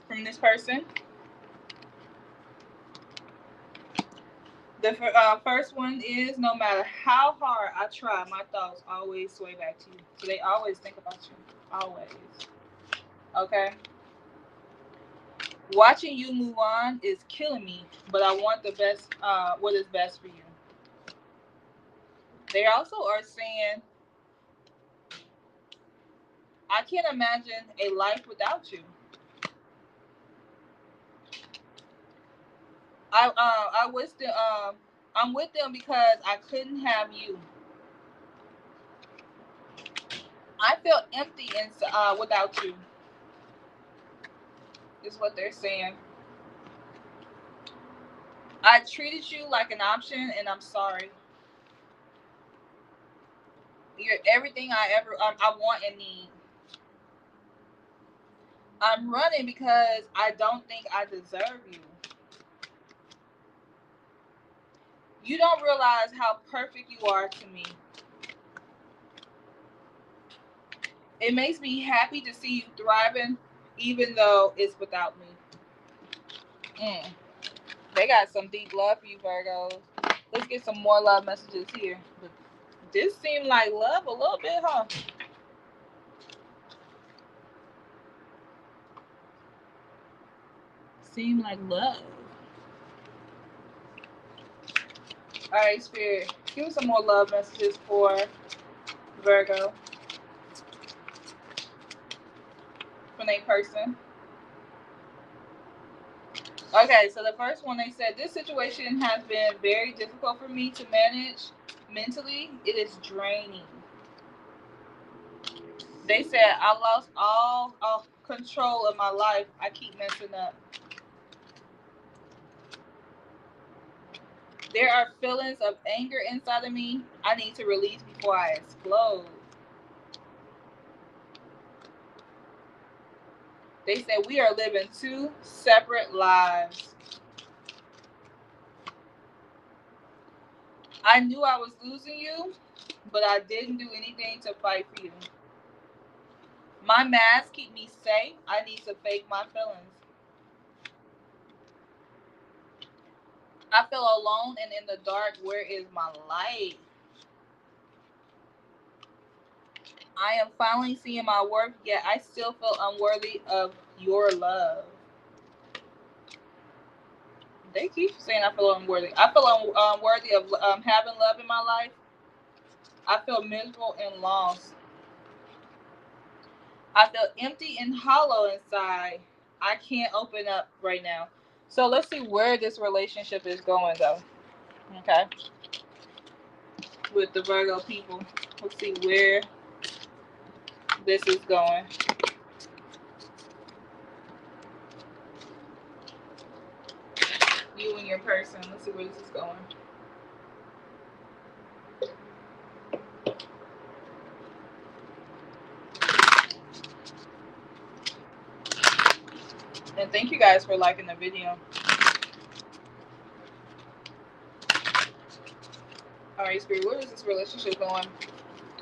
A: from this person. The first one is, no matter how hard I try, my thoughts always sway back to you. So they always think about you. Always. Okay? Watching you move on is killing me, but I want the best, what is best for you. They also are saying, I can't imagine a life without you. I wish them, I'm with them because I couldn't have you. I feel empty without you. Is what they're saying. I treated you like an option, and I'm sorry. You're everything I want and need. I'm running because I don't think I deserve you. You don't realize how perfect you are to me. It makes me happy to see you thriving, even though it's without me. Mm. They got some deep love for you, Virgos. Let's get some more love messages here. But this seemed like love a little bit, huh? Seemed like love. All right, Spirit, give us some more love messages for Virgo from a person. Okay, so the first one, they said, this situation has been very difficult for me to manage mentally. It is draining. They said, I lost all control of my life. I keep messing up. There are feelings of anger inside of me I need to release before I explode. They said, we are living two separate lives. I knew I was losing you, but I didn't do anything to fight for you. My masks keep me safe. I need to fake my feelings. I feel alone and in the dark. Where is my light? I am finally seeing my worth, yet I still feel unworthy of your love. They keep saying I feel unworthy. I feel unworthy of having love in my life. I feel miserable and lost. I feel empty and hollow inside. I can't open up right now. So let's see where this relationship is going, though. Okay. With the Virgo people. Let's see where this is going. You and your person. Let's see where this is going. And thank you guys for liking the video. Alright, Spirit, where is this relationship going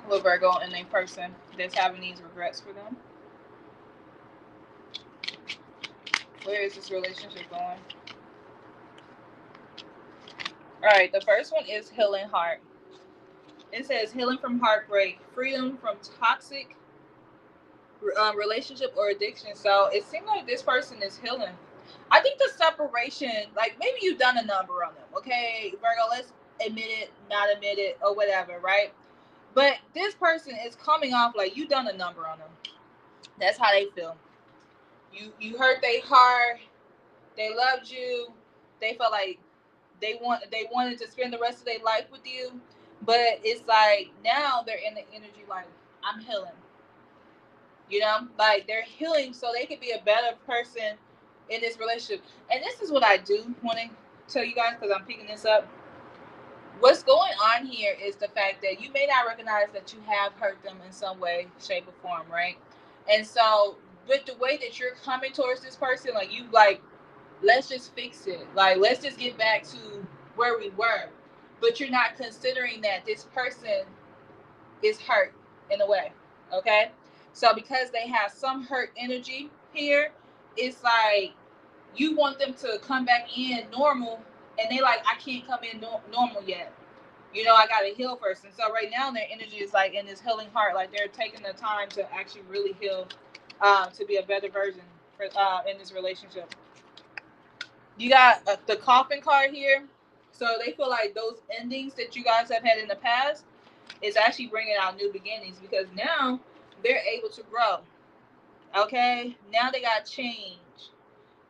A: with Virgo and a person that's having these regrets for them? Where is this relationship going? Alright, the first one is healing heart. It says healing from heartbreak, freedom from toxic relationship or addiction. So it seems like this person is healing. I think the separation, like maybe you've done a number on them. Okay, Virgo, let's admit it, not admit it, or whatever, right? But this person is coming off like you done a number on them. That's how they feel. You hurt their heart. They loved you. They felt like they wanted to spend the rest of their life with you. But it's like now they're in the energy like I'm healing. You know, like they're healing so they could be a better person in this relationship. And this is what I do want to tell you guys because I'm picking this up. What's going on here is the fact that you may not recognize that you have hurt them in some way, shape, or form, right? And so, with the way that you're coming towards this person, like you like, let's just fix it. Like, let's just get back to where we were. But you're not considering that this person is hurt in a way, okay? So because they have some hurt energy here, it's like you want them to come back in normal and they like, I can't come in normal yet. You know, I got to heal first. And so right now their energy is like in this healing heart, like they're taking the time to actually really heal, to be a better version for, in this relationship. You got the coffin card here. So they feel like those endings that you guys have had in the past is actually bringing out new beginnings, because now they're able to grow. Okay, now they got change.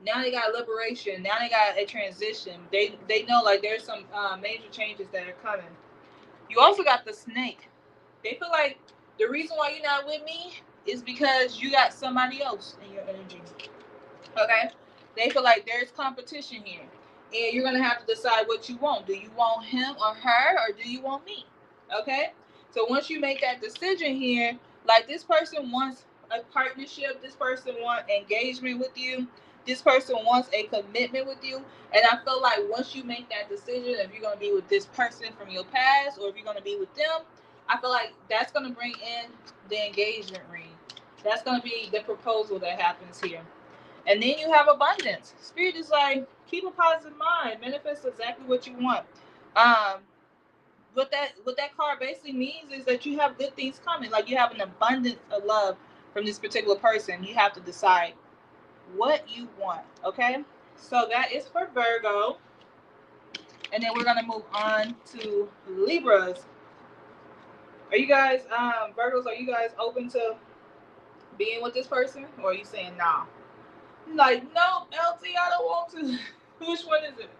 A: Now they got liberation. Now they got a transition. They know like there's some major changes that are coming. You also got the snake. They feel like the reason why you're not with me is because you got somebody else in your energy. Okay? They feel like there's competition here. And you're going to have to decide what you want. Do you want him or her, or do you want me? Okay? So once you make that decision here, like this person wants a partnership, this person wants engagement with you, this person wants a commitment with you. And I feel like once you make that decision, if you're going to be with this person from your past or if you're going to be with them, I feel like that's going to bring in the engagement ring. That's going to be the proposal that happens here. And then you have abundance. Spirit is like, keep a positive mind, manifest exactly what you want. What that card basically means is that you have good things coming. Like you have an abundance of love from this particular person. You have to decide what you want. Okay, so that is for Virgo. And then we're gonna move on to Libras. Are you guys Virgos, are you guys open to being with this person, or are you saying nah? Like, no, LT, I don't want to. Which one is it?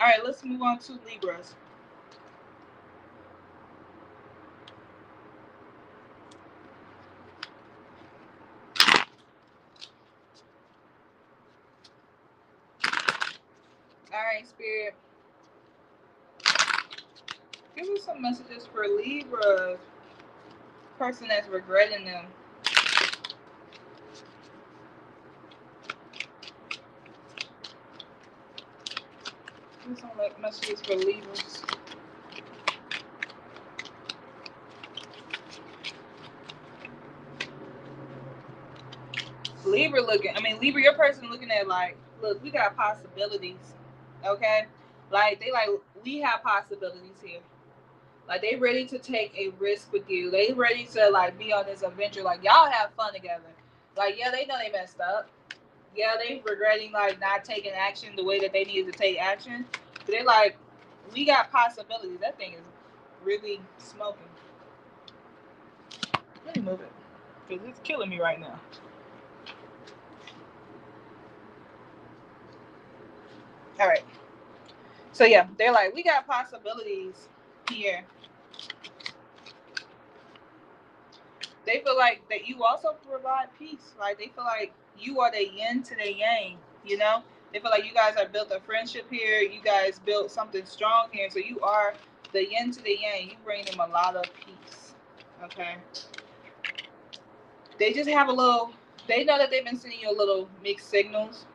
A: All right, let's move on to Libras. All right, Spirit. Give us some messages for Libras. Person that's regretting them. Give us some messages for Libras. Libra, Libra, your person looking at like, look, we got possibilities. Okay? Like, they like, we have possibilities here. Like, they ready to take a risk with you. They ready to like be on this adventure. Like, y'all have fun together. Like, yeah, they know they messed up. Yeah, they regretting like not taking action the way that they needed to take action. But they're like, we got possibilities. That thing is really smoking. Let me move it, because it's killing me right now. All right. So yeah, they're like, we got possibilities here. They feel like that you also provide peace. Like, they feel like you are the yin to the yang, you know? They feel like you guys have built a friendship here. You guys built something strong here. So you are the yin to the yang. You bring them a lot of peace. Okay? They just have a little, they know that they've been sending you a little mixed signals.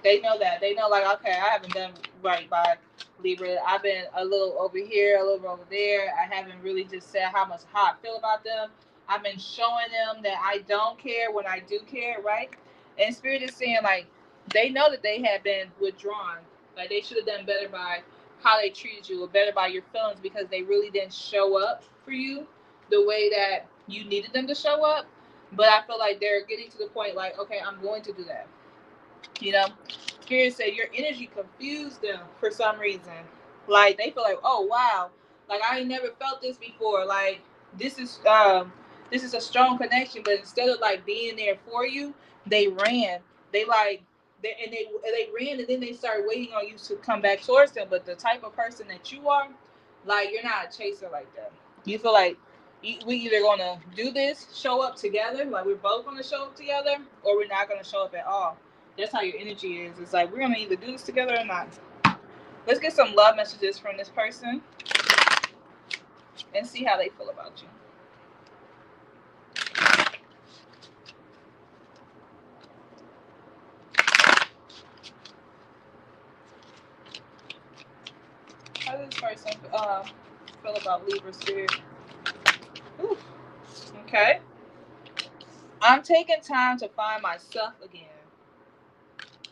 A: They know that. They know, like, okay, I haven't done right by Libra. I've been a little over here, a little over there. I haven't really just said how I feel about them. I've been showing them that I don't care when I do care, right? And Spirit is saying, like, they know that they have been withdrawn. Like, they should have done better by how they treated you, or better by your feelings, because they really didn't show up for you the way that you needed them to show up. But I feel like they're getting to the point, like, okay, I'm going to do that. You know, Spirit said your energy confused them for some reason. Like, they feel like, oh wow, like I ain't never felt this before. Like, this is a strong connection, but instead of like being there for you, they ran. They like they ran, and then they started waiting on you to come back towards them. But the type of person that you are, like, you're not a chaser like that. You feel like we either gonna do this, show up together, like we're both gonna show up together, or we're not gonna show up at all. That's how your energy is. It's like, we're gonna either do this together or not. Let's get some love messages from this person and see how they feel about you. How does this person feel about Libra Spirit? Ooh. Okay. I'm taking time to find myself again.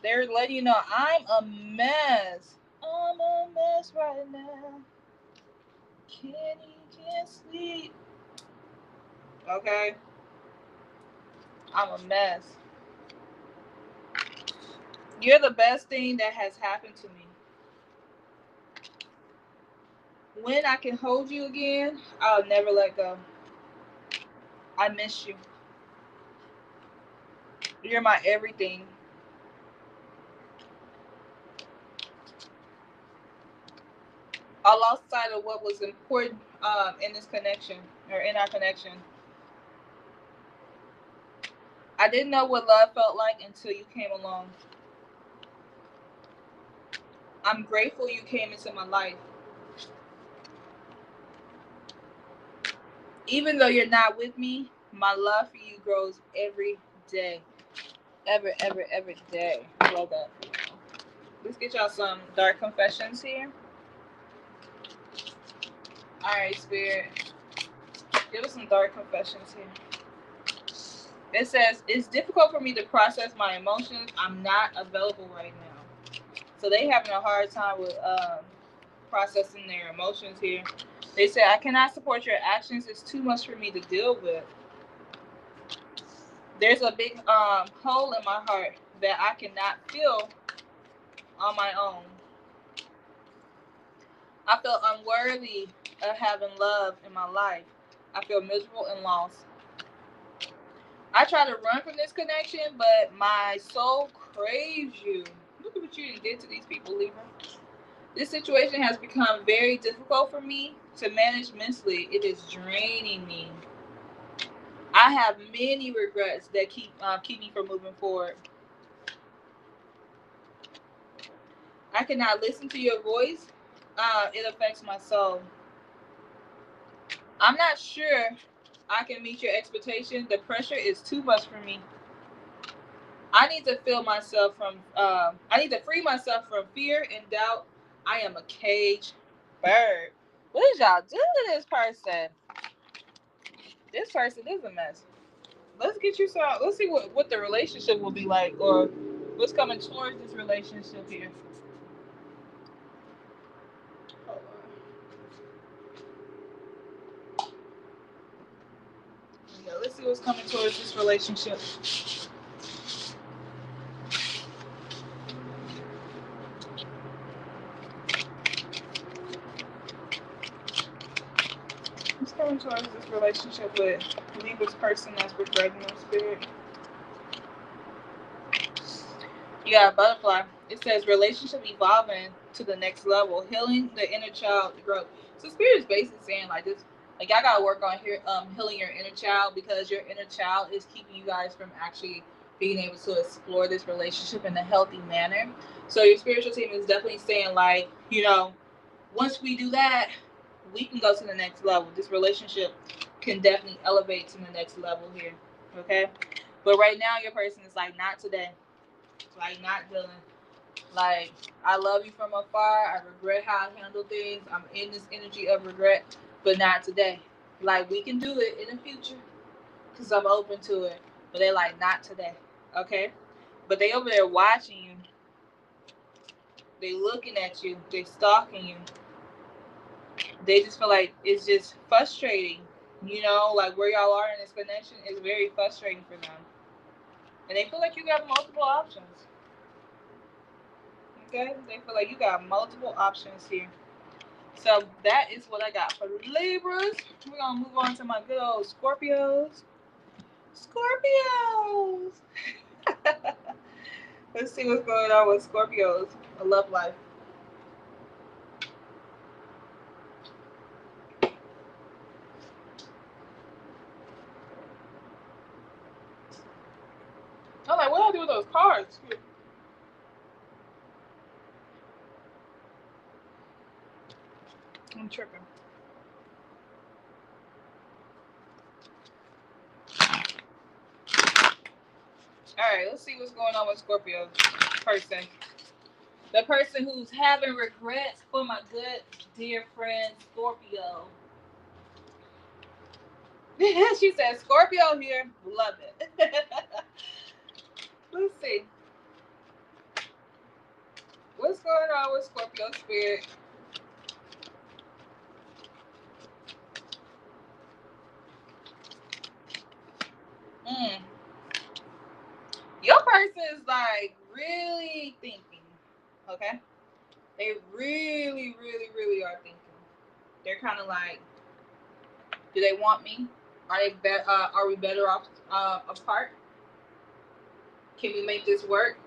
A: They're letting you know I'm a mess. I'm a mess right now. Can't eat, can't sleep. Okay? I'm a mess. You're the best thing that has happened to me. When I can hold you again, I'll never let go. I miss you. You're my everything. I lost sight of what was important in this connection or in our connection. I didn't know what love felt like until you came along. I'm grateful you came into my life. Even though you're not with me, my love for you grows every day. Every day. I love that. Let's get y'all some dark confessions here. Alright, Spirit. Give us some dark confessions here. It says, it's difficult for me to process my emotions. I'm not available right now. So they having a hard time with processing their emotions here. They say, I cannot support your actions. It's too much for me to deal with. There's a big hole in my heart that I cannot fill on my own. I feel unworthy of having love in my life. I feel miserable and lost. I try to run from this connection, but my soul craves you. Look at what you did to these people, Libra. This situation has become very difficult for me to manage mentally. It is draining me. I have many regrets that keep me from moving forward. I cannot listen to your voice. It affects my soul. I'm not sure I can meet your expectation. The pressure is too much for me. I need to feel myself from. I need to free myself from fear and doubt. I am a caged bird. What did y'all do to this person? This person is a mess. Let's get you some. Let's see what the relationship will be like, or what's coming towards this relationship here. Hold on. Yeah, let's see what's coming towards this relationship. What's coming towards this relationship with Libra's person that's regretting their spirit? You got a butterfly. It says relationship evolving to the next level, healing the inner child growth. So spirit is basically saying like this, like y'all gotta work on here, healing your inner child, because your inner child is keeping you guys from actually being able to explore this relationship in a healthy manner. So your spiritual team is definitely saying like, once we do that, we can go to the next level. This relationship can definitely elevate to the next level here. Okay? But right now your person is like, not today. Like, not dealing. Like, I love you from afar. I regret how I handle things. I'm in this energy of regret, but not today. Like, we can do it in the future because I'm open to it. But they like, not today. Okay? But they over there watching you. They looking at you. They stalking you. They just feel like it's just frustrating. Like where y'all are in this connection is very frustrating for them. And they feel like you got multiple options. Okay? They feel like you got multiple options here. So that is what I got for Libras. We're going to move on to my good old Scorpios. Scorpios! Let's see what's going on with Scorpios. A love life. I'm like, what do I do with those cards? I'm tripping. Alright, let's see what's going on with Scorpio person. The person who's having regrets for my good dear friend Scorpio. She said Scorpio here. Love it. Let's see. What's going on with Scorpio spirit? Mm. Your person is like really thinking. Okay? They really, really, really are thinking. They're kind of like, do they want me? Are we better off apart? Can we make this work?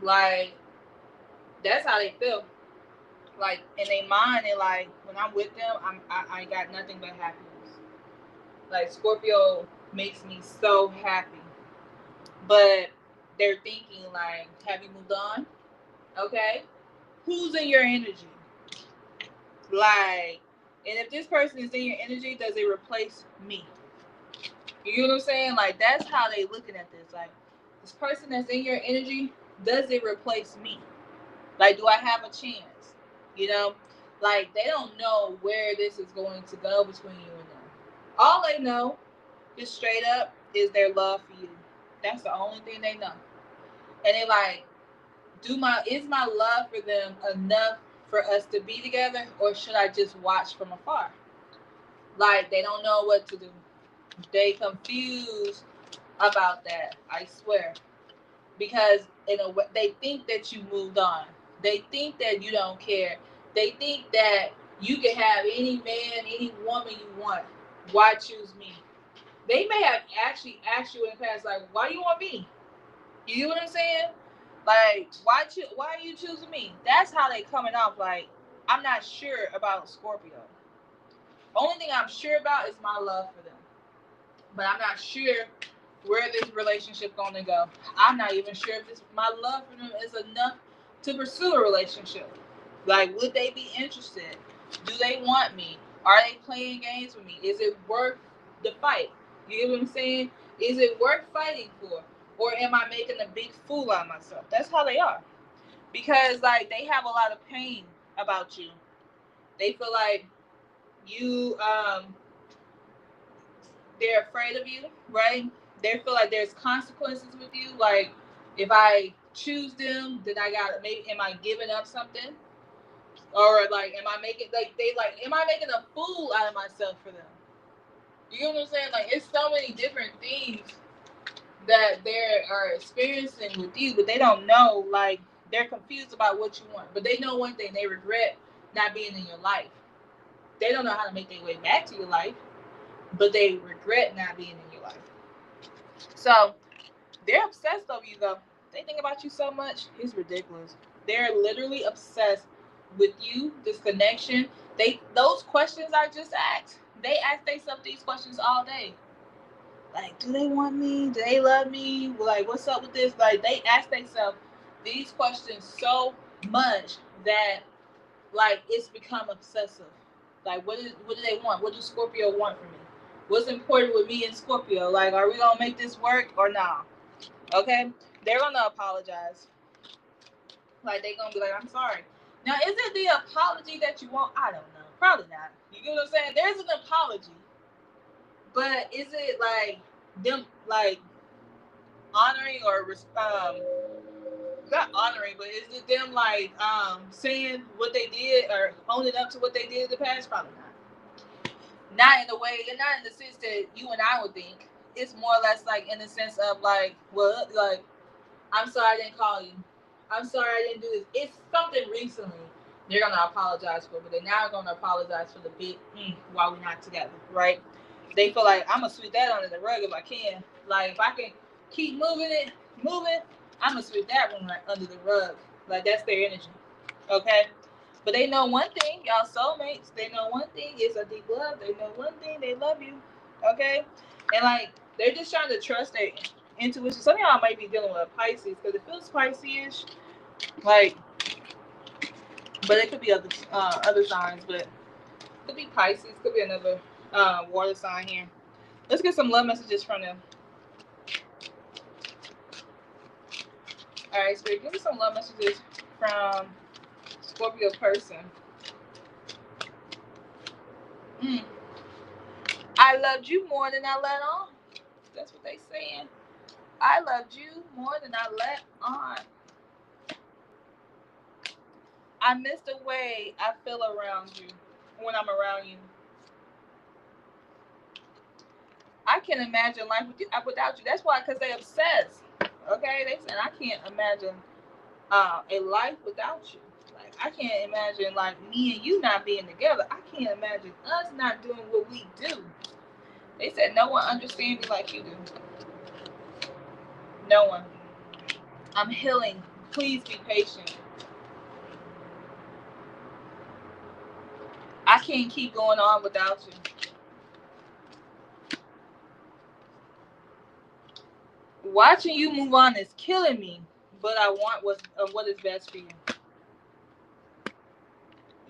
A: Like, that's how they feel. Like in their mind, they like when I'm with them, I got nothing but happiness. Like Scorpio makes me so happy, but they're thinking like, have you moved on? Okay, who's in your energy? Like, and if this person is in your energy, does it replace me? You know what I'm saying? Like that's how they looking at this. Like this person that's in your energy, does it replace me? Like, do I have a chance? You know, like they don't know where this is going to go between you and them. All they know, just straight up, is their love for you. That's the only thing they know. And they like, is my love for them enough for us to be together, or should I just watch from afar? Like they don't know what to do. They confused about that. I swear, because in a way, they think that you moved on. They think that you don't care. They think that you can have any man, any woman you want. Why choose me? They may have actually asked you in the past, like, why you want me? You know what I'm saying? Like, why are you choosing me? That's how they coming off. Like, I'm not sure about Scorpio. Only thing I'm sure about is my love for them. But I'm not sure where this relationship gonna go. I'm not even sure if my love for them is enough to pursue a relationship. Like, would they be interested? Do they want me? Are they playing games with me? Is it worth the fight? You get what I'm saying? Is it worth fighting for? Or am I making a big fool out of myself? That's how they are. Because like they have a lot of pain about you. They feel like you they're afraid of you, right? They feel like there's consequences with you. Like if I choose them, then I got maybe am I giving up something? Or like am I making like they like am I making a fool out of myself for them? You know what I'm saying? Like it's so many different things that they are experiencing with you, but they don't know. Like they're confused about what you want, but they know one thing: they regret not being in your life. They don't know how to make their way back to your life, but they regret not being in your life. So they're obsessed over you, though. They think about you so much; it's ridiculous. They're literally obsessed with you. This connection. Those questions I just asked. They ask themselves these questions all day. Like, do they want me? Do they love me? Like, what's up with this? Like, they ask themselves these questions so much that, like, it's become obsessive. Like, what do they want? What do Scorpio want from me? What's important with me and Scorpio? Like, are we gonna make this work or not? Nah? Okay, they're gonna apologize. Like, they're gonna be like, I'm sorry. Now, is it the apology that you want? I don't know. Probably not. You get what I'm saying? There's an apology, but is it like them like honoring or not honoring, but is it them like saying what they did or owning up to what they did in the past? Probably not. Not in the way, and not in the sense that you and I would think. It's more or less like in the sense of like, well, like I'm sorry I didn't call you. I'm sorry I didn't do this. It's something recently they're gonna apologize for, but they're now gonna apologize for the big while we're not together, right? They feel like I'm gonna sweep that under the rug if I can. Like if I can keep moving, I'm gonna sweep that one right under the rug. Like that's their energy, okay? But they know one thing, y'all soulmates. They know one thing, it's a deep love. They know one thing, they love you, okay? And like they're just trying to trust their intuition. Some of y'all might be dealing with a Pisces because it feels Pisces-ish, like, but it could be other signs, but it could be Pisces, could be another water sign here. Let's get some love messages from them. All right, Spirit, give me some love messages from Scorpio person. I loved you more than I let on. That's what they saying. I loved you more than I let on. I miss the way I feel around you when I'm around you. I can't imagine life without you. That's why, because they obsessed. Okay, they said I can't imagine a life without you. Like I can't imagine like me and you not being together. I can't imagine us not doing what we do. They said no one understands me like you do. No one. I'm healing. Please be patient. I can't keep going on without you. Watching you move on is killing me, but I want what is best for you.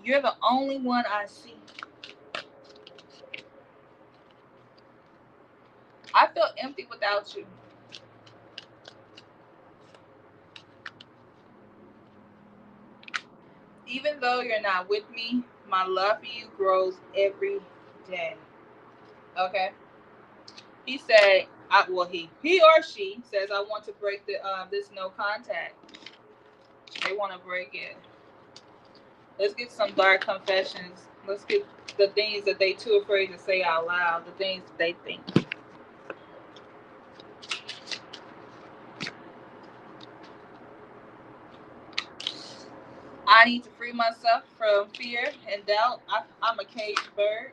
A: You're the only one I see. I feel empty without you. Even though you're not with me, my love for you grows every day. Okay. He said, he or she says, I want to break this no contact. They want to break it. Let's get some dark confessions. Let's get the things that they too afraid to say out loud. The things they think. I need to free myself from fear and doubt. I'm a caged bird.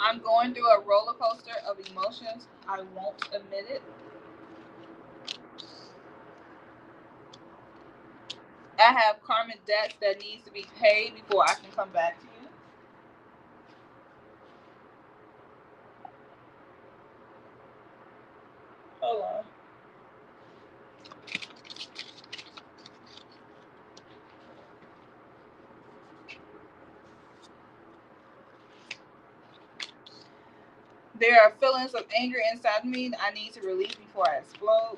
A: I'm going through a roller coaster of emotions. I won't admit it. I have karmic debts that needs to be paid before I can come back to you. Hold on. There are feelings of anger inside me I need to release before I explode.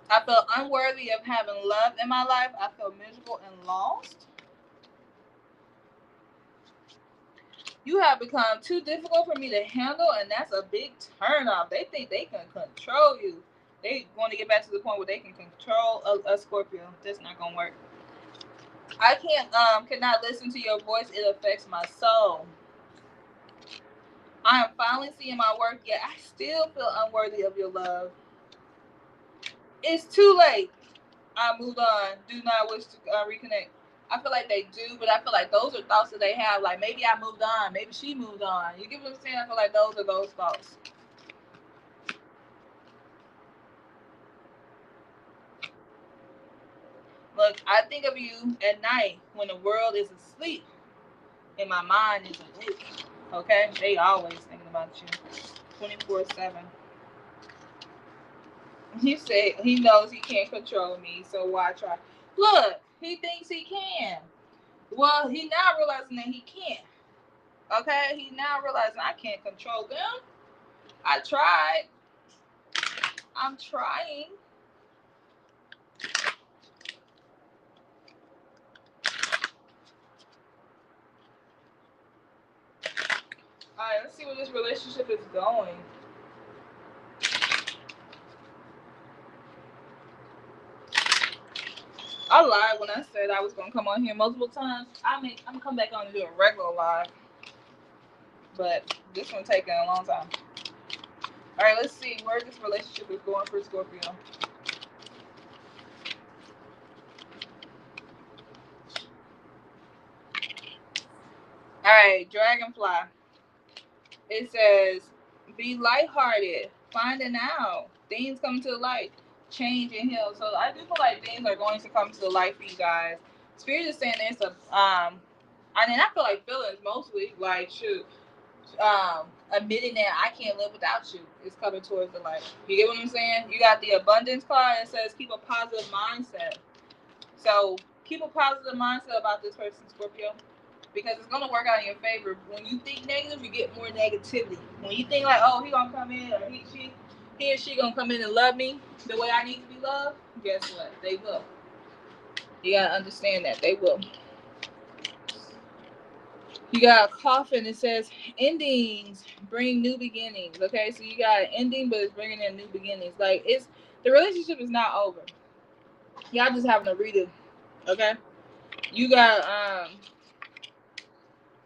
A: I feel unworthy of having love in my life. I feel miserable and lost. You have become too difficult for me to handle, and that's a big turnoff. They think they can control you. They want to get back to the point where they can control a Scorpio. That's not gonna work. I cannot listen to your voice. It affects my soul. I am finally seeing my work, yet I still feel unworthy of your love. It's too late. I moved on. Do not wish to reconnect. I feel like they do, but I feel like those are thoughts that they have. Like maybe I moved on, maybe she moved on. You get what I'm saying? I feel like those are those thoughts. Look, I think of you at night when the world is asleep and my mind is awake. Okay? They always thinking about you 24/7. He said he knows he can't control me, so why try? Look, he thinks he can. Well, he now realizing that he can't. Okay? He now realizing I can't control them. I tried. I'm trying. Alright, let's see where this relationship is going. I lied when I said I was gonna come on here multiple times. I'm gonna come back on and do a regular live, but this one taking a long time. All right, let's see where this relationship is going for Scorpio. All right, Dragonfly. It says, be lighthearted, finding out things come to the light, change and heal. So I do feel like things are going to come to the light for you guys. Spirit is saying there's I mean, I feel like feelings mostly like shoot. Admitting that I can't live without you is coming towards the light. You get what I'm saying? You got the abundance card that says keep a positive mindset. So keep a positive mindset about this person, Scorpio, because it's gonna work out in your favor. When you think negative, you get more negativity. When you think like, oh, he gonna come in, or he or she gonna come in and love me the way I need to be loved, guess what? They will. You gotta understand that they will. You got a coffin. It says endings bring new beginnings. Okay, so you got an ending, but it's bringing in new beginnings. Like The relationship is not over. Y'all just having a redo. Okay? You got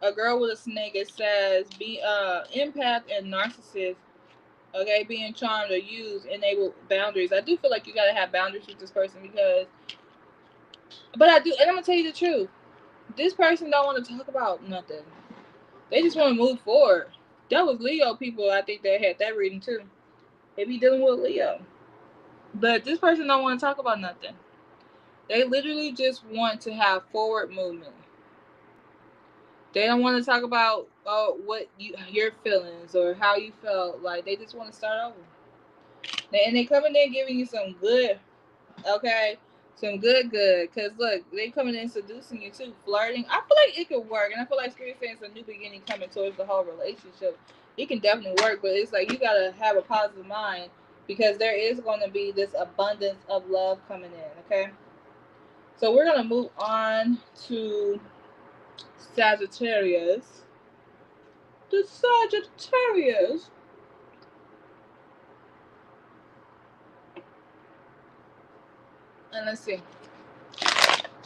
A: a girl with a snake. It says be empath and narcissist. Okay, being charmed or used, enable boundaries. I do feel like you gotta have boundaries with this person because, but I do, and I'm gonna tell you the truth. This person don't want to talk about nothing. They just want to move forward. That was Leo people. I think they had that reading too. They be dealing with Leo, but this person don't want to talk about nothing. They literally just want to have forward movement. They don't want to talk about what your feelings or how you felt. Like they just want to start over. And they coming in giving you some good, okay, some good. Cause look, they coming in seducing you too, flirting. I feel like it could work, and I feel like Spirit saying it's a new beginning coming towards the whole relationship. It can definitely work, but it's like you gotta have a positive mind because there is going to be this abundance of love coming in. Okay, so we're gonna move on to Sagittarius. The Sagittarius. And let's see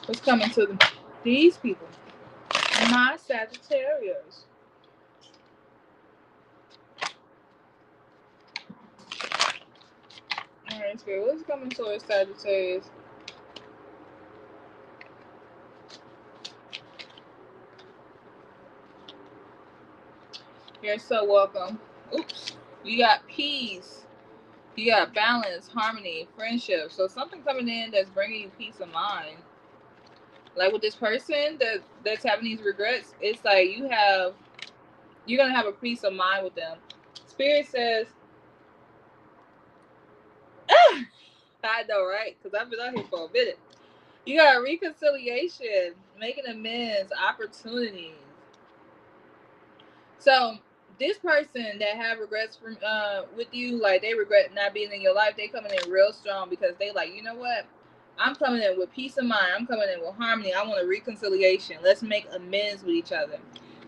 A: what's coming to them. These people. My Sagittarius. Alright, Spirit, what's coming towards Sagittarius? You're so welcome. Oops. You got peace. You got balance, harmony, friendship. So something coming in that's bringing you peace of mind. Like with this person that's having these regrets, it's like you're gonna have a peace of mind with them. Spirit says, I know, right? Because I've been out here for a minute. You got reconciliation, making amends, opportunities. So this person that have regrets from with you, like they regret not being in your life, they coming in real strong because they like, you know what? I'm coming in with peace of mind. I'm coming in with harmony. I want a reconciliation. Let's make amends with each other.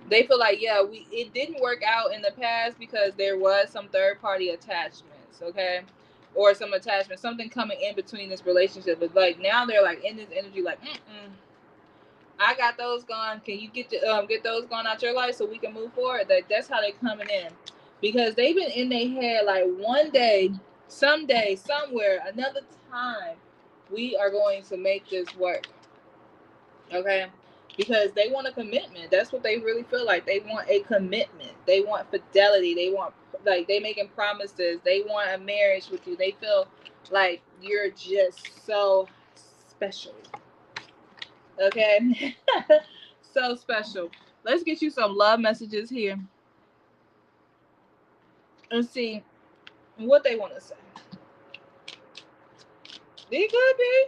A: They feel like, yeah, it didn't work out in the past because there was some third party attachments, okay? Or some attachment, something coming in between this relationship. But like now they're like in this energy, like, I got those gone. Can you get those gone out your life so we can move forward? That's how they coming in, because they've been in their head like one day, someday, somewhere, another time, we are going to make this work. Okay, because they want a commitment. That's what they really feel like. They want a commitment. They want fidelity. They want, like, they making promises. They want a marriage with you. They feel like you're just so special. Okay. So special. Let's get you some love messages here and see what they want to say. It could be.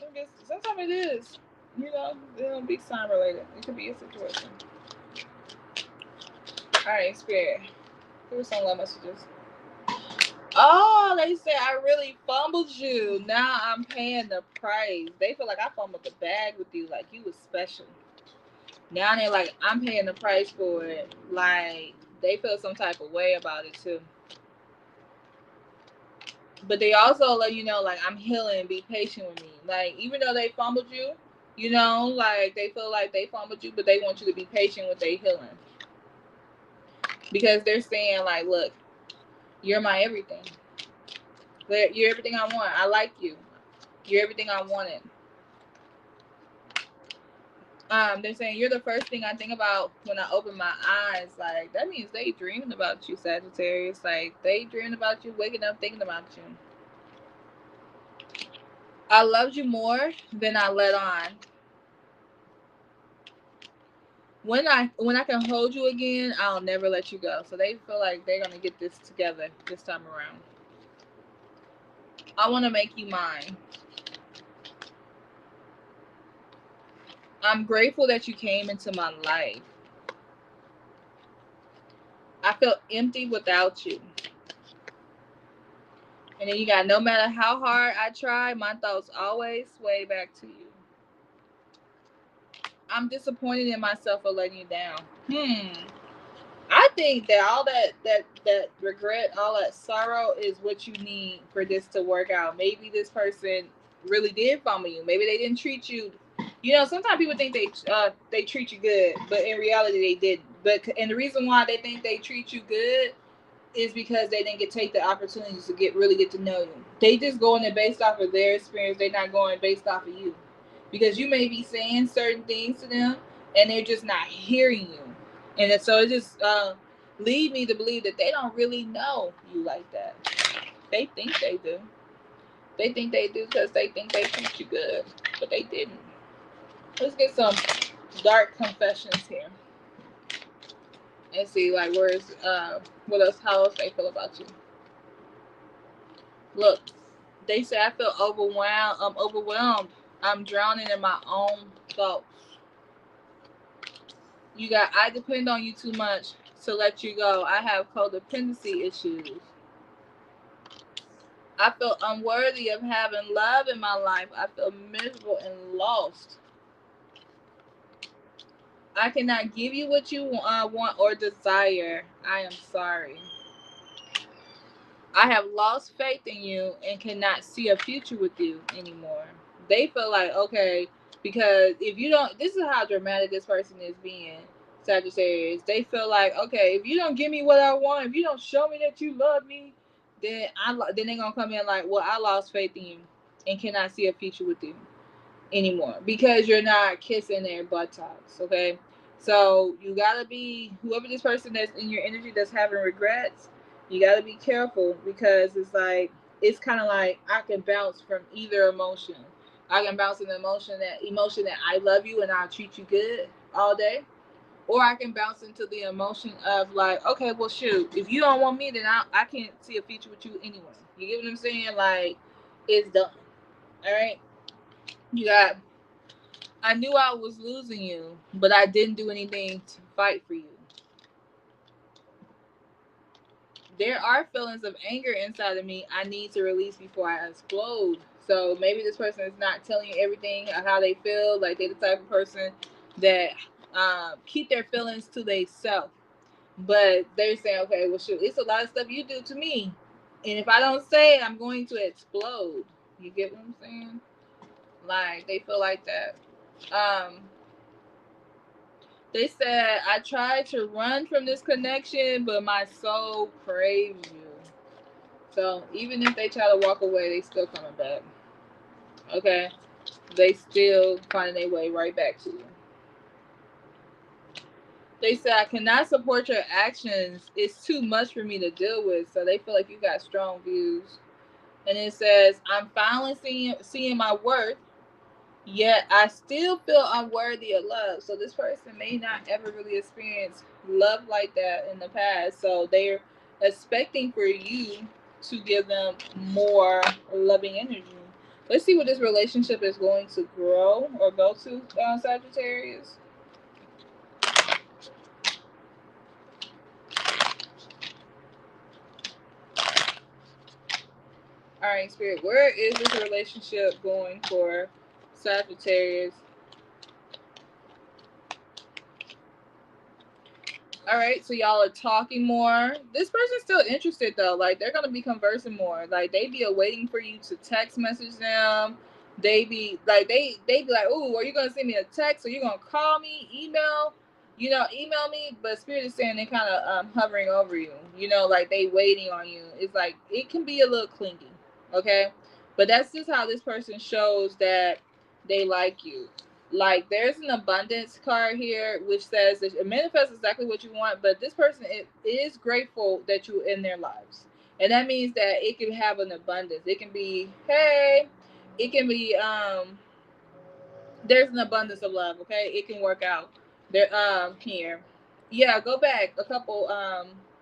A: I guess sometimes it is. You know, it don't be sign related. It could be a situation. Alright, Spirit. Here's some love messages. Oh, they say I really fumbled you. Now I'm paying the price. They feel like I fumbled the bag with you, like you was special. Now they're like, I'm paying the price for it. Like they feel some type of way about it too. But they also let you know, like, I'm healing. Be patient with me. Like, even though they fumbled you, you know, like they feel like they fumbled you, but they want you to be patient with their healing, because they're saying, like, look, you're my everything. You're everything I want. I like you. You're everything I wanted. They're saying you're the first thing I think about when I open my eyes. Like that means they dreaming about you, Sagittarius. Like they dreaming about you, waking up thinking about you. I loved you more than I let on. When I can hold you again, I'll never let you go. So they feel like they're gonna get this together this time around. I want to make you mine. I'm grateful that you came into my life. I feel empty without you. And then you got, no matter how hard I try, my thoughts always sway back to you. I'm disappointed in myself for letting you down. I think that all that regret, all that sorrow is what you need for this to work out. Maybe this person really did fumble you. Maybe they didn't treat you. You know, sometimes people think they treat you good, but in reality they didn't. But and the reason why they think they treat you good is because they didn't take the opportunities to really get to know you. They just going there based off of their experience. They're not going based off of you, because you may be saying certain things to them and they're just not hearing you, and so it just lead me to believe that they don't really know you like that. They think they do. They think they do because they think they treat you good, but they didn't. Let's get some dark confessions here and see like where's what else, how else they feel about you. Look, they say I feel overwhelmed. I'm overwhelmed. I'm drowning in my own thoughts. You got, I depend on you too much to let you go. I have codependency issues. I feel unworthy of having love in my life. I feel miserable and lost. I cannot give you what you want or desire. I am sorry. I have lost faith in you and cannot see a future with you anymore. They feel like, okay, because if you don't, this is how dramatic this person is being, Sagittarius. They feel like, okay, if you don't give me what I want, if you don't show me that you love me, then then they're gonna come in like, well, I lost faith in you and cannot see a future with you anymore because you're not kissing their buttocks. Okay, so you gotta be, whoever this person that's in your energy that's having regrets, you gotta be careful because it's like, it's kind of like I can bounce from either emotion. I can bounce an emotion that I love you and I'll treat you good all day, or I can bounce into the emotion of like, okay, well, shoot, if you don't want me, then I can't see a future with you anyway. You get what I'm saying? Like, it's done. All right. You got, I knew I was losing you, but I didn't do anything to fight for you. There are feelings of anger inside of me I need to release before I explode. So maybe this person is not telling you everything of how they feel. Like they're the type of person that keep their feelings to themselves. But they're saying, okay, well, shoot, it's a lot of stuff you do to me. And if I don't say it, I'm going to explode. You get what I'm saying? Like, they feel like that. Um, They said, I tried to run from this connection, but my soul craves you. So even if they try to walk away, they still coming back. Okay? They still finding their way right back to you. They said, I cannot support your actions. It's too much for me to deal with. So they feel like you got strong views. And it says, I'm finally seeing my worth. Yet I still feel unworthy of love. So this person may not ever really experience love like that in the past. So they're expecting for you to give them more loving energy. Let's see what this relationship is going to grow or go to, Sagittarius. All right, Spirit, where is this relationship going for Sagittarius? All right, so y'all are talking more. This person's still interested though. Like they're gonna be conversing more. Like they be waiting for you to text message them. They be like they be like, oh, are you gonna send me a text? Or you gonna call me, email? You know, email me. But Spirit is saying they kind of hovering over you. You know, like they waiting on you. It's like it can be a little clingy, okay? But that's just how this person shows that they like you. Like there's an abundance card here which says that it manifests exactly what you want, but this person is grateful that you're in their lives, and that means that it can have an abundance. It can be, hey, it can be there's an abundance of love. Okay, it can work out there. Here, yeah, go back a couple.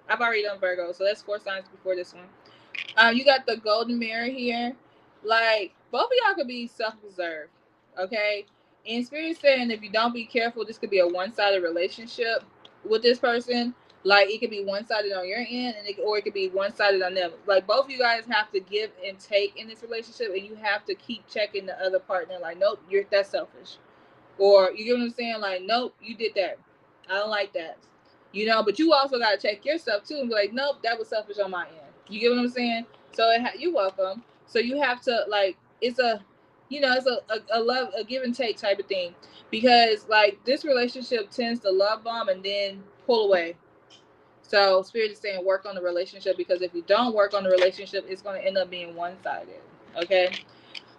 A: I've already done Virgo, so that's 4 signs before this one. You got the golden mirror here. Like both of y'all could be self-preserved, okay? And Spirit saying if you don't be careful, this could be a one-sided relationship with this person. Like it could be one-sided on your end, or it could be one-sided on them. Like both of you guys have to give and take in this relationship, and you have to keep checking the other partner. Like, nope, you're that's selfish, or you get what I'm saying? Like, nope, you did that. I don't like that. you know, but you also got to check yourself too and be like, nope, that was selfish on my end. You get what I'm saying? So you're welcome. So you have to, like, it's a, you know, it's a love, a give and take type of thing, because like this relationship tends to love bomb and then pull away. So Spirit is saying work on the relationship, because if you don't work on the relationship, it's going to end up being one-sided. Okay.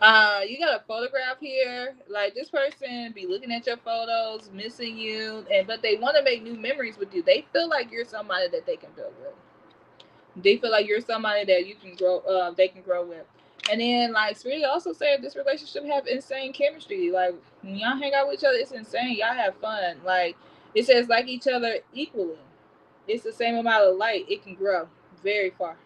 A: You got a photograph here. Like, this person be looking at your photos, missing you, but they want to make new memories with you. They feel like you're somebody that they can build with. They feel like you're somebody that you can grow. They can grow with. And then, like, Spirit also said, this relationship have insane chemistry. Like, when y'all hang out with each other, it's insane. Y'all have fun. Like, it says like each other equally. It's the same amount of light. It can grow very far.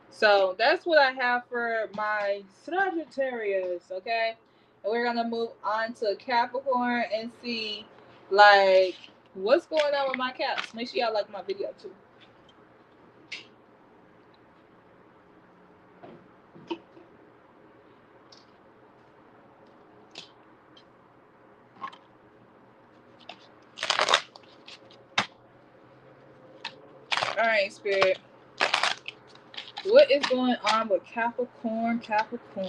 A: So that's what I have for my Sagittarius, okay? And we're gonna move on to Capricorn and see, like, what's going on with my Caps. Make sure y'all like my video too. All right, Spirit. What is going on with Capricorn? Capricorn.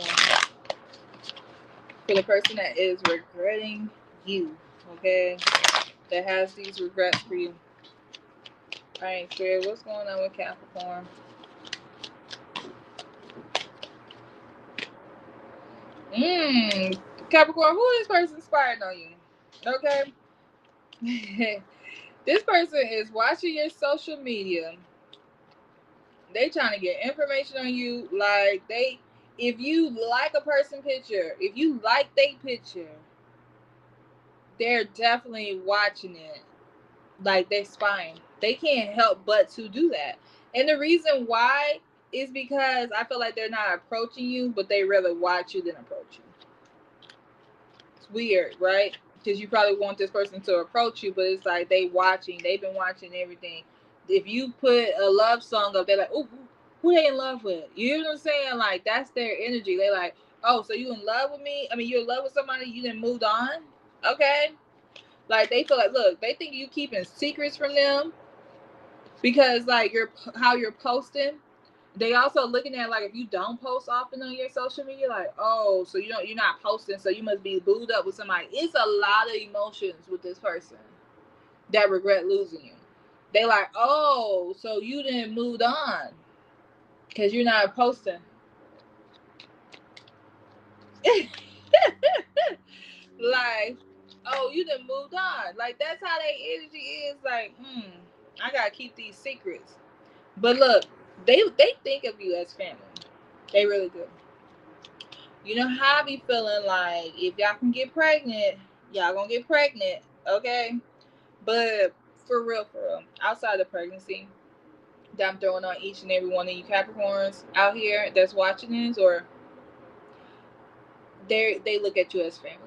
A: For the person that is regretting you, okay? That has these regrets for you. All right, Spirit. What's going on with Capricorn? Capricorn, who is this person inspired on you? Okay. This person is watching your social media. They trying to get information on you. Like, if you like a person picture, if you like their picture, they're definitely watching it. Like, they're spying. They can't help but to do that. And the reason why is because I feel like they're not approaching you, but they rather watch you than approach you. It's weird, right? Because you probably want this person to approach you, but it's like they've been watching everything. If you put a love song up, they're like, oh, who they in love with? You know what I'm saying? Like, that's their energy. They like, oh, so you in love with me? I mean, you're in love with somebody, you didn't moved on? Okay. Like, they feel like, look, they think you keeping secrets from them because, like, how you're posting. They also looking at, like, if you don't post often on your social media, like, oh, so you're not posting, so you must be booed up with somebody. It's a lot of emotions with this person that regret losing you. They like, oh, so you didn't move on because you're not posting. Like, oh, you done moved on. Like, that's how their energy is. Like, I gotta keep these secrets. But look, they think of you as family. They really do. You know how I be feeling like if y'all can get pregnant, y'all gonna get pregnant, okay? But for real, outside of pregnancy, that I'm throwing on each and every one of you Capricorns out here that's watching this, or they look at you as family,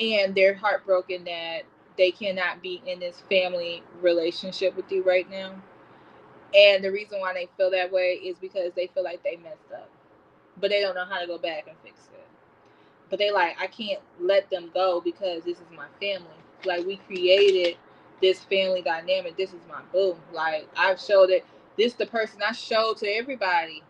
A: and they're heartbroken that they cannot be in this family relationship with you right now. And the reason why they feel that way is because they feel like they messed up, but they don't know how to go back and fix it. But they like, I can't let them go because this is my family. Like, we created this family dynamic. This is my boo. Like, I've showed it. This the person I showed to everybody.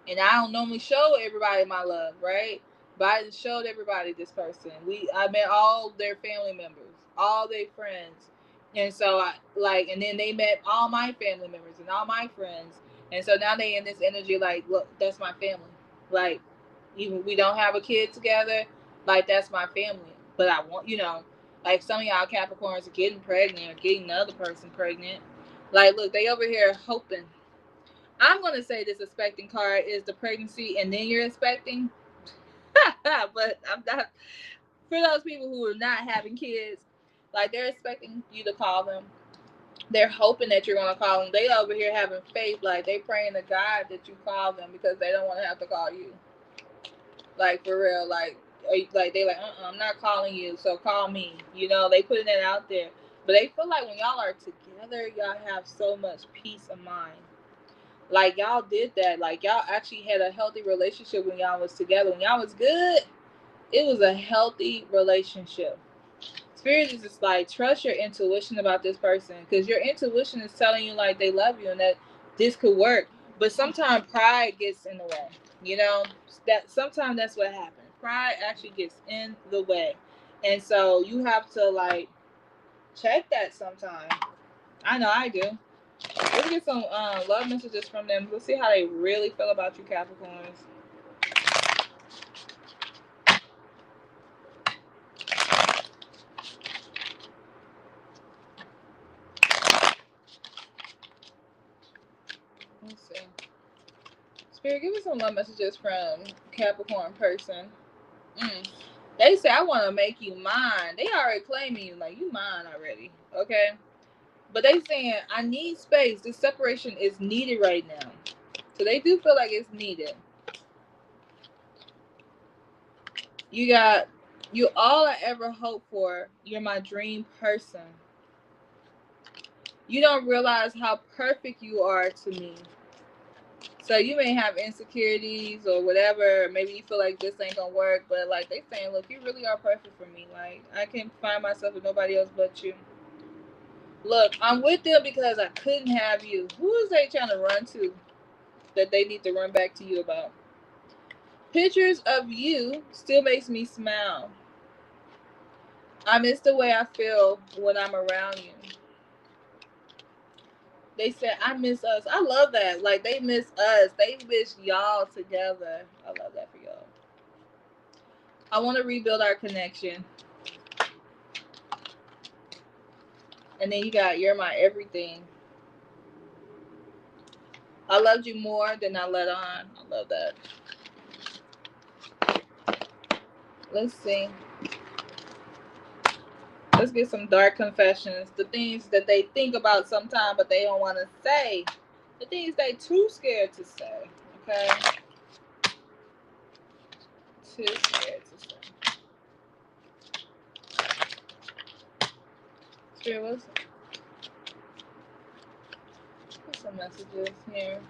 A: And I don't normally show everybody my love, right? But I showed everybody this person. I met all their family members, all their friends. And so and then they met all my family members and all my friends. And so now they in this energy like, look, that's my family. Like, even we don't have a kid together, like, that's my family. But I want, like, some of y'all Capricorns are getting pregnant or getting another person pregnant. Like, look, they over here hoping. I'm gonna say this expecting card is the pregnancy and then you're expecting. But I'm not, for those people who are not having kids, like, they're expecting you to call them. They're hoping that you're gonna call them. They over here having faith, like they praying to God that you call them because they don't want to have to call you. Like, for real, like they like, I'm not calling you, so call me. They putting that out there. But they feel like when y'all are together, y'all have so much peace of mind. Like, y'all did that. Like, y'all actually had a healthy relationship when y'all was together. When y'all was good, it was a healthy relationship. Spirit is just like, trust your intuition about this person, because your intuition is telling you like they love you and that this could work. But sometimes pride gets in the way. You know, that sometimes that's what happens. Pride actually gets in the way, and so you have to like check that sometime. I know I do. Let's get some love messages from them. Let's see how they really feel about you, Capricorns. Let's see. Spirit, give me some love messages from Capricorn person. They say, I want to make you mine. They already claiming you, like, you mine already. Okay? But they saying, I need space. This separation is needed right now. So they do feel like it's needed. You got, you all I ever hope for. You're my dream person. You don't realize how perfect you are to me. So you may have insecurities or whatever. Maybe you feel like this ain't gonna work, but like they saying, look, you really are perfect for me. Like I can't find myself with nobody else but you. Look, I'm with them because I couldn't have you. Who is they trying to run to that they need to run back to you about? Pictures of you still makes me smile. I miss the way I feel when I'm around you. They said, I miss us. I love that. Like, they miss us. They wish y'all together. I love that for y'all. I want to rebuild our connection. And then you got, you're my everything. I loved you more than I let on. I love that. Let's see. Let's get some dark confessions. The things that they think about sometimes, but they don't want to say. The things they too scared to say. Okay? Too scared to say. Spirit, what's some messages here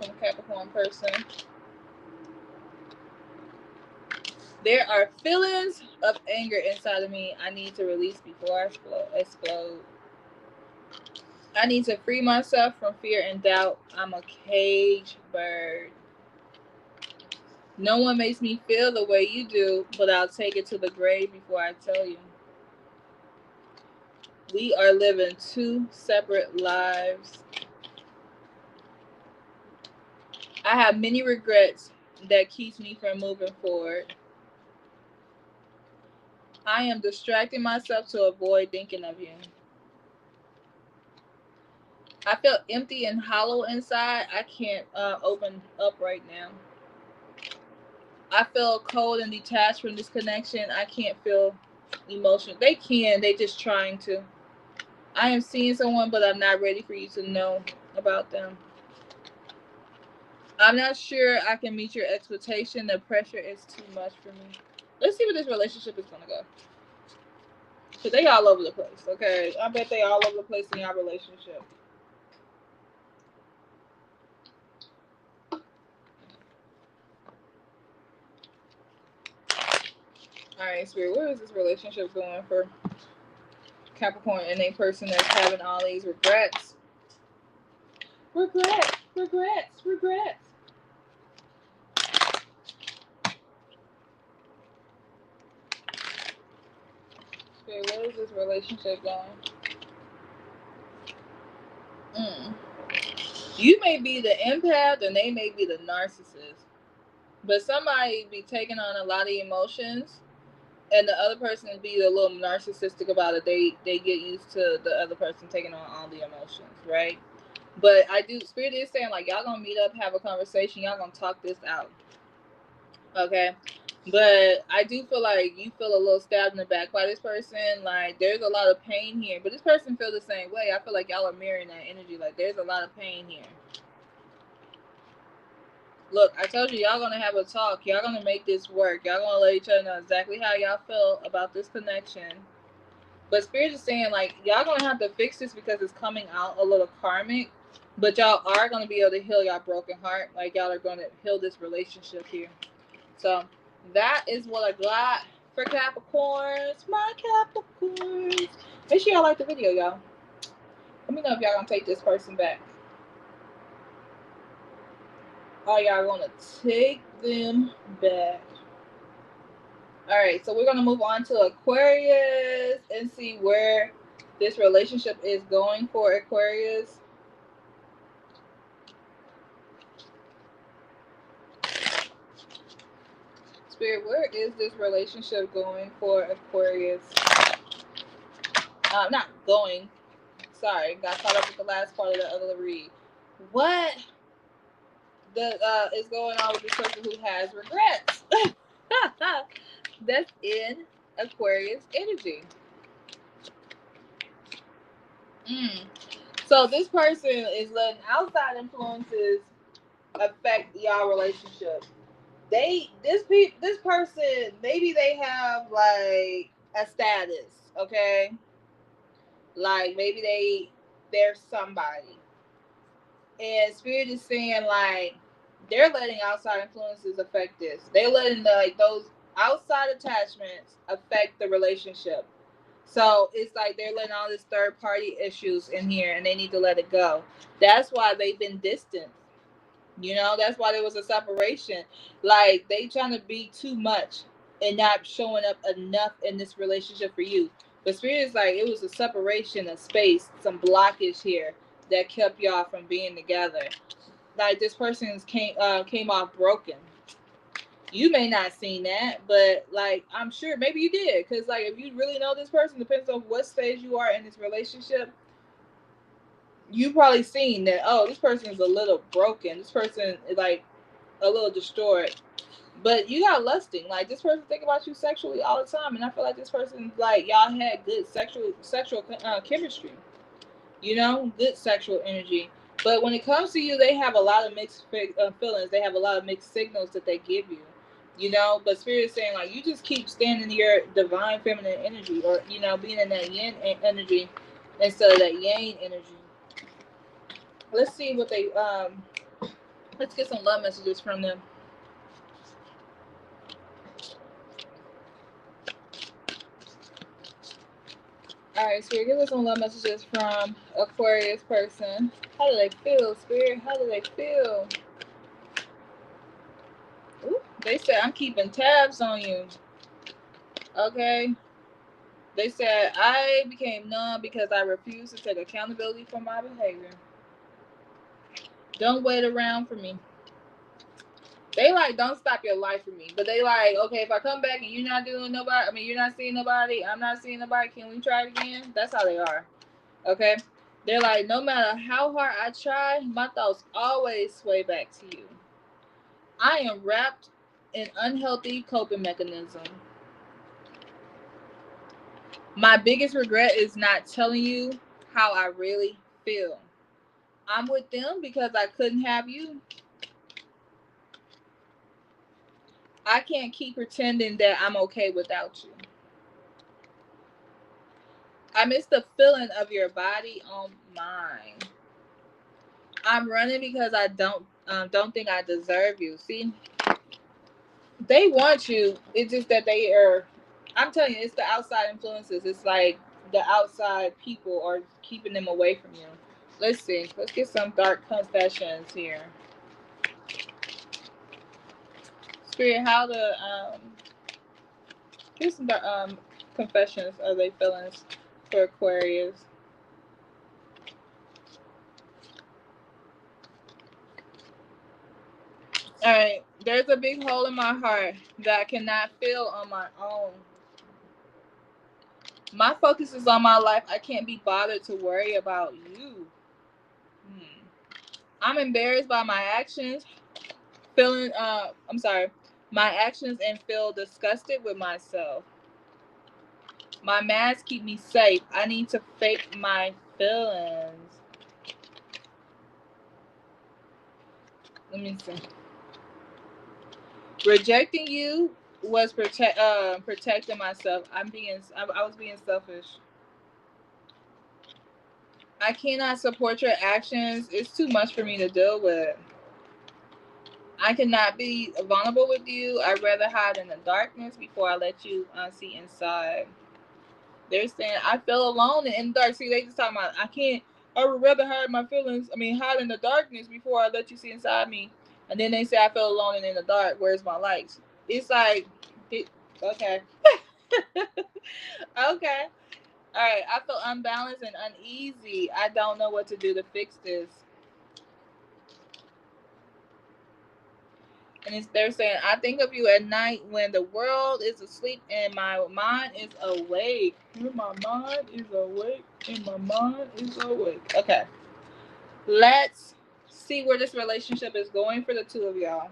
A: from a Capricorn person? There are feelings of anger inside of me I need to release before I explode. I need to free myself from fear and doubt. I'm a cage bird. No one makes me feel the way you do, but I'll take it to the grave before I tell you. We are living two separate lives. I have many regrets that keeps me from moving forward. I am distracting myself to avoid thinking of you. I feel empty and hollow inside. I can't open up right now. I feel cold and detached from this connection. I can't feel emotion. They can. They just trying to. I am seeing someone, but I'm not ready for you to know about them. I'm not sure I can meet your expectation. The pressure is too much for me. Let's see where this relationship is going to go. So they all over the place, okay? I bet they all over the place in your relationship. Alright, Spirit, where is this relationship going for Capricorn and a person that's having all these regrets? Regrets. Spirit, where is this relationship going? You may be the empath and they may be the narcissist. But somebody be taking on a lot of emotions and the other person be a little narcissistic about it. They get used to the other person taking on all the emotions, right? But I do, Spirit is saying like y'all gonna meet up, have a conversation, y'all gonna talk this out. Okay? But I do feel like you feel a little stabbed in the back by this person. Like there's a lot of pain here. But this person feel the same way. I feel like y'all are mirroring that energy. Like there's a lot of pain here. Look, I told you y'all gonna have a talk. Y'all gonna make this work. Y'all gonna let each other know exactly how y'all feel about this connection. But Spirit is saying like y'all gonna have to fix this because it's coming out a little karmic. But y'all are gonna be able to heal y'all broken heart. Like y'all are gonna heal this relationship here. So that is what I got for Capricorns. My Capricorns. Make sure y'all like the video, y'all. Let me know if y'all gonna take this person back. Are y'all gonna take them back? All right, so we're gonna move on to Aquarius and see where this relationship is going for Aquarius. Spirit, where is this relationship going for Aquarius? Not going. Sorry, got caught up with the last part of the other read. What is going on with this person who has regrets? That's in Aquarius energy. So this person is letting outside influences affect y'all relationship. This person, maybe they have like a status, okay? Like maybe they're somebody. And Spirit is saying like they're letting outside influences affect this. They're letting those outside attachments affect the relationship. So it's like they're letting all this third party issues in here and they need to let it go. That's why they've been distant. You know, that's why there was a separation. Like they trying to be too much and not showing up enough in this relationship for you. But Spirit is like it was a separation, a space, some blockage here that kept y'all from being together. Like this person came off broken. You may not seen that, but like I'm sure maybe you did, because like if you really know this person, depends on what stage you are in this relationship, you probably seen that. Oh, this person is a little broken. This person is like a little destroyed. But you got lusting. Like this person think about you sexually all the time, and I feel like this person like y'all had good sexual chemistry. You know, good sexual energy. But when it comes to you, they have a lot of mixed feelings. They have a lot of mixed signals that they give you. You know, but Spirit is saying like you just keep standing in your divine feminine energy, or you know, being in that yin energy instead of that yang energy. Let's see what they let's get some love messages from them. Alright, Spirit, give us some love messages from Aquarius person. How do they feel, Spirit? How do they feel? Ooh, they said, I'm keeping tabs on you. Okay. They said, I became numb because I refused to take accountability for my behavior. Don't wait around for me. They like, don't stop your life for me. But they like, okay, if I come back and you're not doing nobody, I mean, you're not seeing nobody, I'm not seeing nobody, can we try it again? That's how they are. Okay? They're like, no matter how hard I try, my thoughts always sway back to you. I am wrapped in unhealthy coping mechanism. My biggest regret is not telling you how I really feel. I'm with them because I couldn't have you. I can't keep pretending that I'm okay without you. I miss the feeling of your body on mine. I'm running because I don't think I deserve you. See, they want you. It's just that they are. I'm telling you, it's the outside influences. It's like the outside people are keeping them away from you. Let's see. Let's get some dark confessions here. Spirit, how to get some confessions of their feelings for Aquarius. All right, there's a big hole in my heart that I cannot fill on my own. My focus is on my life. I can't be bothered to worry about you. I'm embarrassed by my actions, my actions, and feel disgusted with myself. My masks keep me safe. I need to fake my feelings. Let me see. Rejecting you was protecting myself. I was being selfish. I cannot support your actions. It's too much for me to deal with. I cannot be vulnerable with you. I'd rather hide in the darkness before I let you see inside. They're saying I feel alone in the dark. See, they just talking about I can't. I would rather hide my feelings. I mean, hide in the darkness before I let you see inside me. And then they say I feel alone and in the dark. Where's my lights? It's like, okay, okay, all right. I feel unbalanced and uneasy. I don't know what to do to fix this. And they're saying, I think of you at night when the world is asleep and my mind is awake. When my mind is awake and my mind is awake. Okay. Let's see where this relationship is going for the two of y'all.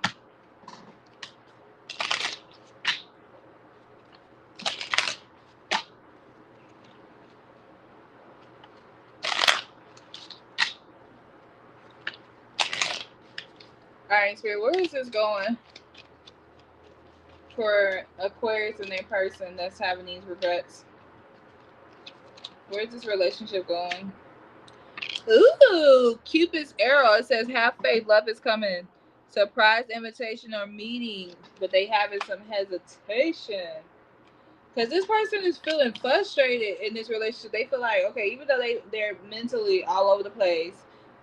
A: All right, Spirit, where is this going for Aquarius and their person that's having these regrets? Where's this relationship going? Ooh, Cupid's arrow. It says, have faith, love is coming. Surprise invitation or meeting, but they having some hesitation. Because this person is feeling frustrated in this relationship. They feel like, okay, even though they're mentally all over the place,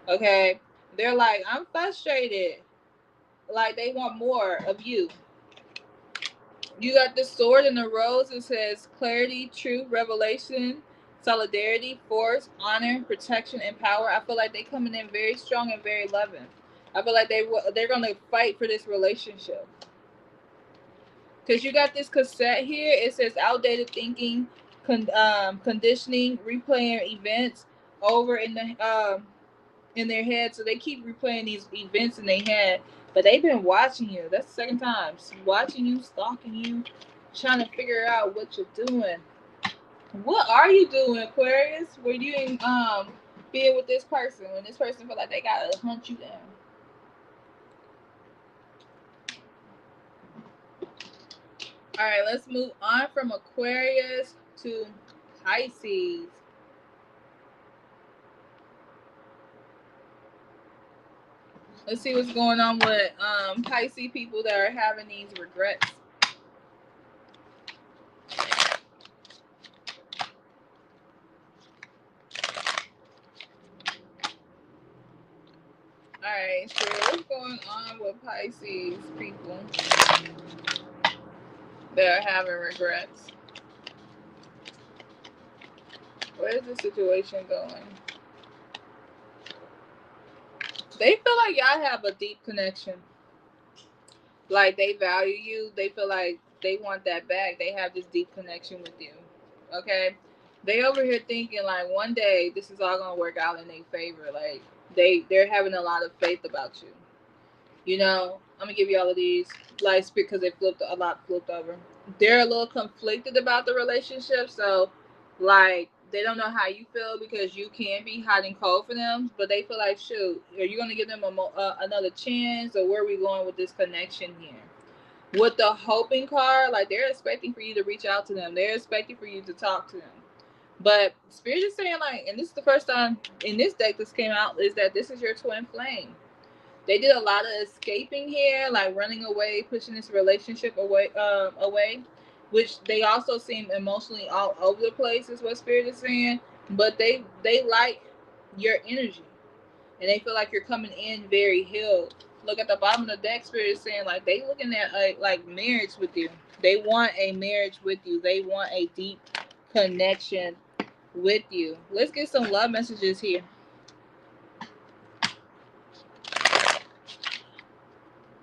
A: okay, they're like, I'm frustrated. Like, they want more of you. You got the sword and the rose. It says clarity, truth, revelation, solidarity, force, honor, protection, and power. I feel like they coming in very strong and very loving. I feel like they're gonna fight for this relationship. Because you got this cassette here. It says outdated thinking, conditioning, replaying events over in their head. So they keep replaying these events in their head. But they've been watching you. That's the second time. Watching you, stalking you, trying to figure out what you're doing. What are you doing, Aquarius? Were you in being with this person when this person feel like they gotta hunt you down? All right, let's move on from Aquarius to Pisces. Let's see what's going on with Pisces people that are having these regrets. Alright, so what's going on with Pisces people that are having regrets? Where's the situation going? They feel like y'all have a deep connection. Like they value you. They feel like they want that back. They have this deep connection with you. Okay? They over here thinking like one day this is all gonna work out in their favor. Like they're having a lot of faith about you. You know, I'm gonna give you all of these lights because they flipped over. They're a little conflicted about the relationship, so like they don't know how you feel because you can be hot and cold for them, but they feel like, shoot, are you gonna give them another chance, or where are we going with this connection here? With the hoping card, like they're expecting for you to reach out to them. They're expecting for you to talk to them. But Spirit is saying, like, and this is the first time in this deck this came out, is that this is your twin flame. They did a lot of escaping here, like running away, pushing this relationship away, which they also seem emotionally all over the place, is what Spirit is saying. But they like your energy, and they feel like you're coming in very healed. Look at the bottom of the deck. Spirit is saying like they looking at like marriage with you. They want a marriage with you. They want a deep connection with you. Let's get some love messages here.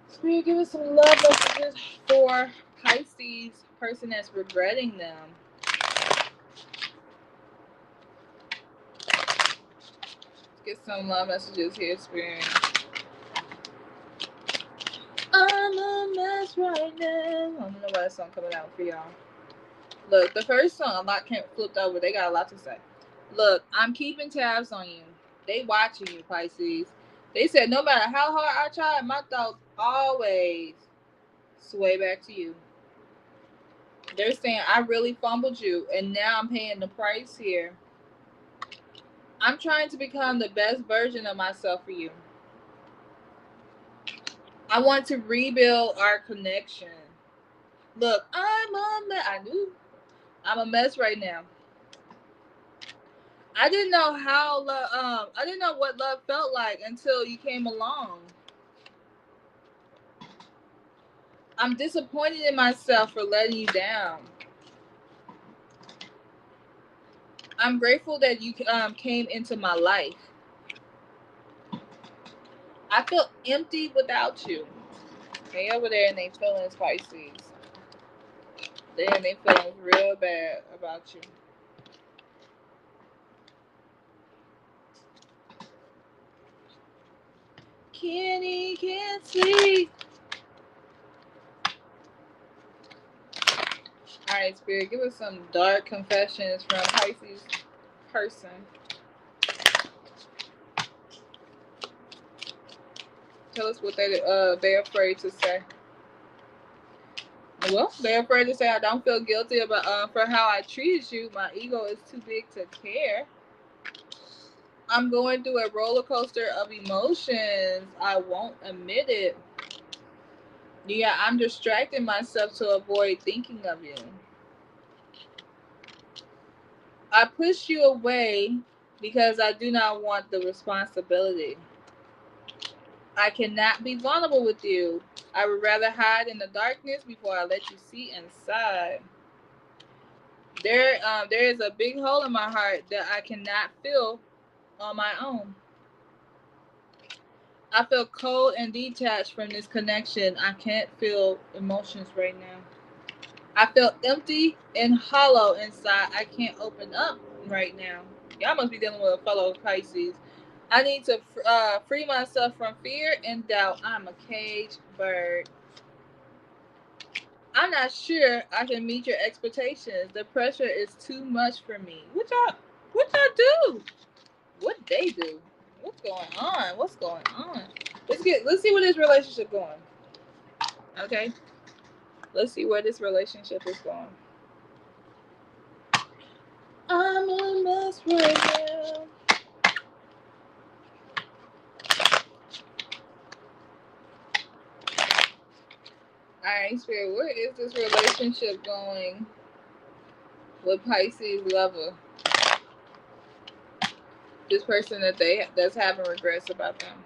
A: Spirit, give us some love messages for Pisces, person that's regretting them. Let's get some love messages here, Spirit. I'm a mess right now. I don't know why that song coming out for y'all. Look, the first song, a lot can't flipped over. They got a lot to say. Look, I'm keeping tabs on you. They watching you, Pisces. They said no matter how hard I try, my thoughts always sway back to you. They're saying I really fumbled you, and now I'm paying the price here. I'm trying to become the best version of myself for you. I want to rebuild our connection. Look, I'm a mess right now. I didn't know how I didn't know what love felt like until you came along. I'm disappointed in myself for letting you down. I'm grateful that you came into my life. I feel empty without you. They over there and they feelings Pisces. They feelings real bad about you. Kenny can't sleep. Alright, Spirit, give us some dark confessions from Pisces person. Tell us what they're afraid to say. Well, they're afraid to say I don't feel guilty about for how I treated you. My ego is too big to care. I'm going through a roller coaster of emotions. I won't admit it. Yeah, I'm distracting myself to avoid thinking of you. I push you away because I do not want the responsibility. I cannot be vulnerable with you. I would rather hide in the darkness before I let you see inside. There is a big hole in my heart that I cannot fill on my own. I feel cold and detached from this connection. I can't feel emotions right now. I feel empty and hollow inside. I can't open up right now. Y'all must be dealing with a fellow Pisces. I need to free myself from fear and doubt. I'm a caged bird. I'm not sure I can meet your expectations. The pressure is too much for me. What y'all do? What they do? What's going on? What's going on? Let's see where this relationship going. Okay? Let's see where this relationship is going. I'm a mess right now. Alright, Spirit, where is this relationship going with Pisces lover? This person that's having regrets about them.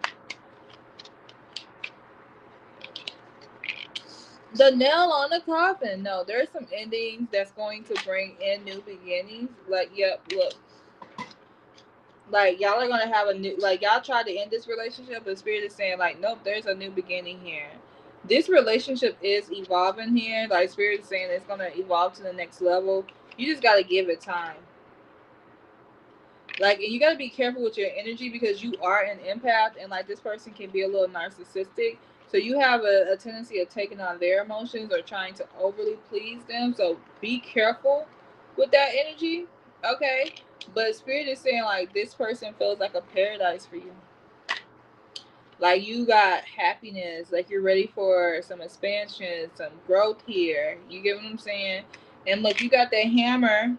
A: The nail on the coffin. No, there's some endings that's going to bring in new beginnings. Like, yep, look. Like, y'all are gonna have a new, like, y'all tried to end this relationship, but Spirit is saying, like, nope, there's a new beginning here. This relationship is evolving here. Like, Spirit is saying it's gonna evolve to the next level. You just gotta give it time. Like, and you gotta be careful with your energy because you are an empath, and like this person can be a little narcissistic. So you have a tendency of taking on their emotions or trying to overly please them. So be careful with that energy, okay? But Spirit is saying like this person feels like a paradise for you. Like you got happiness, like you're ready for some expansion, some growth here. You get what I'm saying? And look, you got that hammer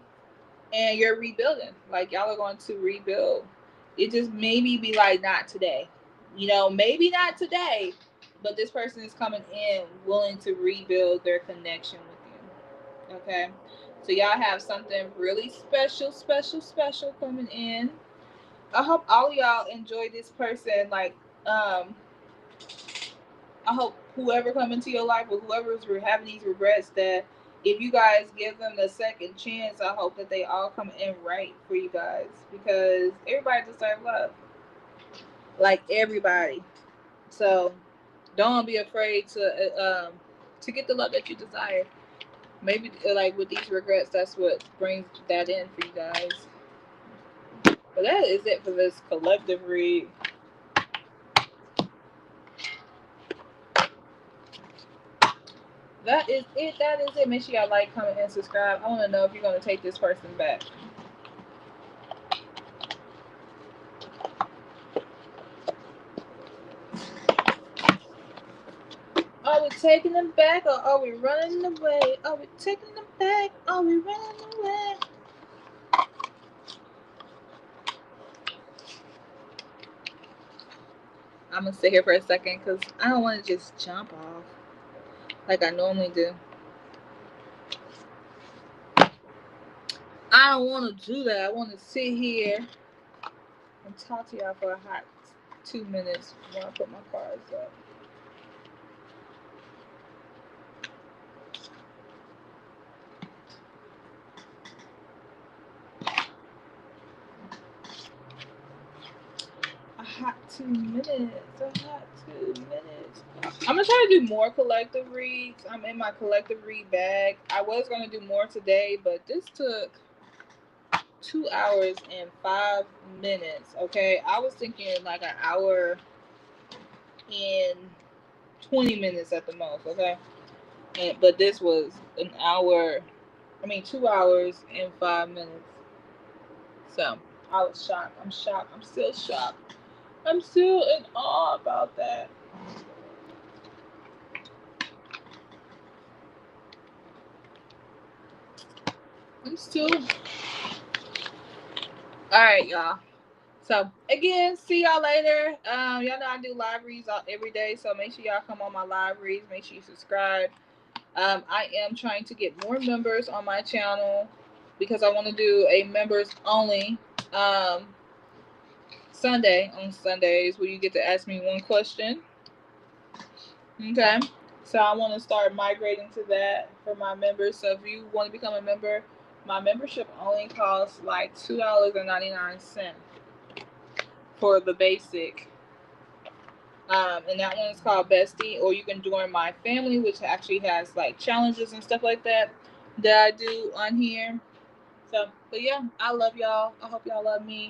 A: and you're rebuilding. Like y'all are going to rebuild. It just maybe be like not today. You know, maybe not today, but this person is coming in willing to rebuild their connection with you. Okay? So y'all have something really special, special, special coming in. I hope all y'all enjoy this person. Like, I hope whoever come into your life or whoever's having these regrets that if you guys give them the second chance, I hope that they all come in right for you guys because everybody deserves love. Like everybody. So don't be afraid to get the love that you desire. Maybe like with these regrets, that's what brings that in for you guys. But that is it for this collective read. That is it. That is it. Make sure y'all like, comment, and subscribe. I want to know if you're going to take this person back. Are we taking them back or are we running away? Are we taking them back? Are we running away? I'm gonna sit here for a second because I don't want to just jump off like I normally do. I don't want to do that. I want to sit here and talk to y'all for a hot 2 minutes while I put my cards up. A hot 2 minutes. A hot 2 minutes. I'm gonna try to do more collective reads. I'm in my collective read bag. I was gonna do more today, but this took 2 hours and 5 minutes. Okay, I was thinking like an hour and 20 minutes at the most. Okay, but this was an hour. 2 hours and 5 minutes. So I was shocked. I'm shocked. I'm still shocked. I'm still in awe about that. I'm still. All right, y'all. So again, see y'all later. Y'all know I do live reads every day, so make sure y'all come on my live reads. Make sure you subscribe. I am trying to get more members on my channel because I want to do a members only Sunday on Sundays where you get to ask me one question. Okay. So I want to start migrating to that for my members. So if you want to become a member, my membership only costs like $2.99 for the basic. And that one is called Bestie, or you can join my family, which actually has like challenges and stuff like that I do on here. So, but yeah, I love y'all. I hope y'all love me.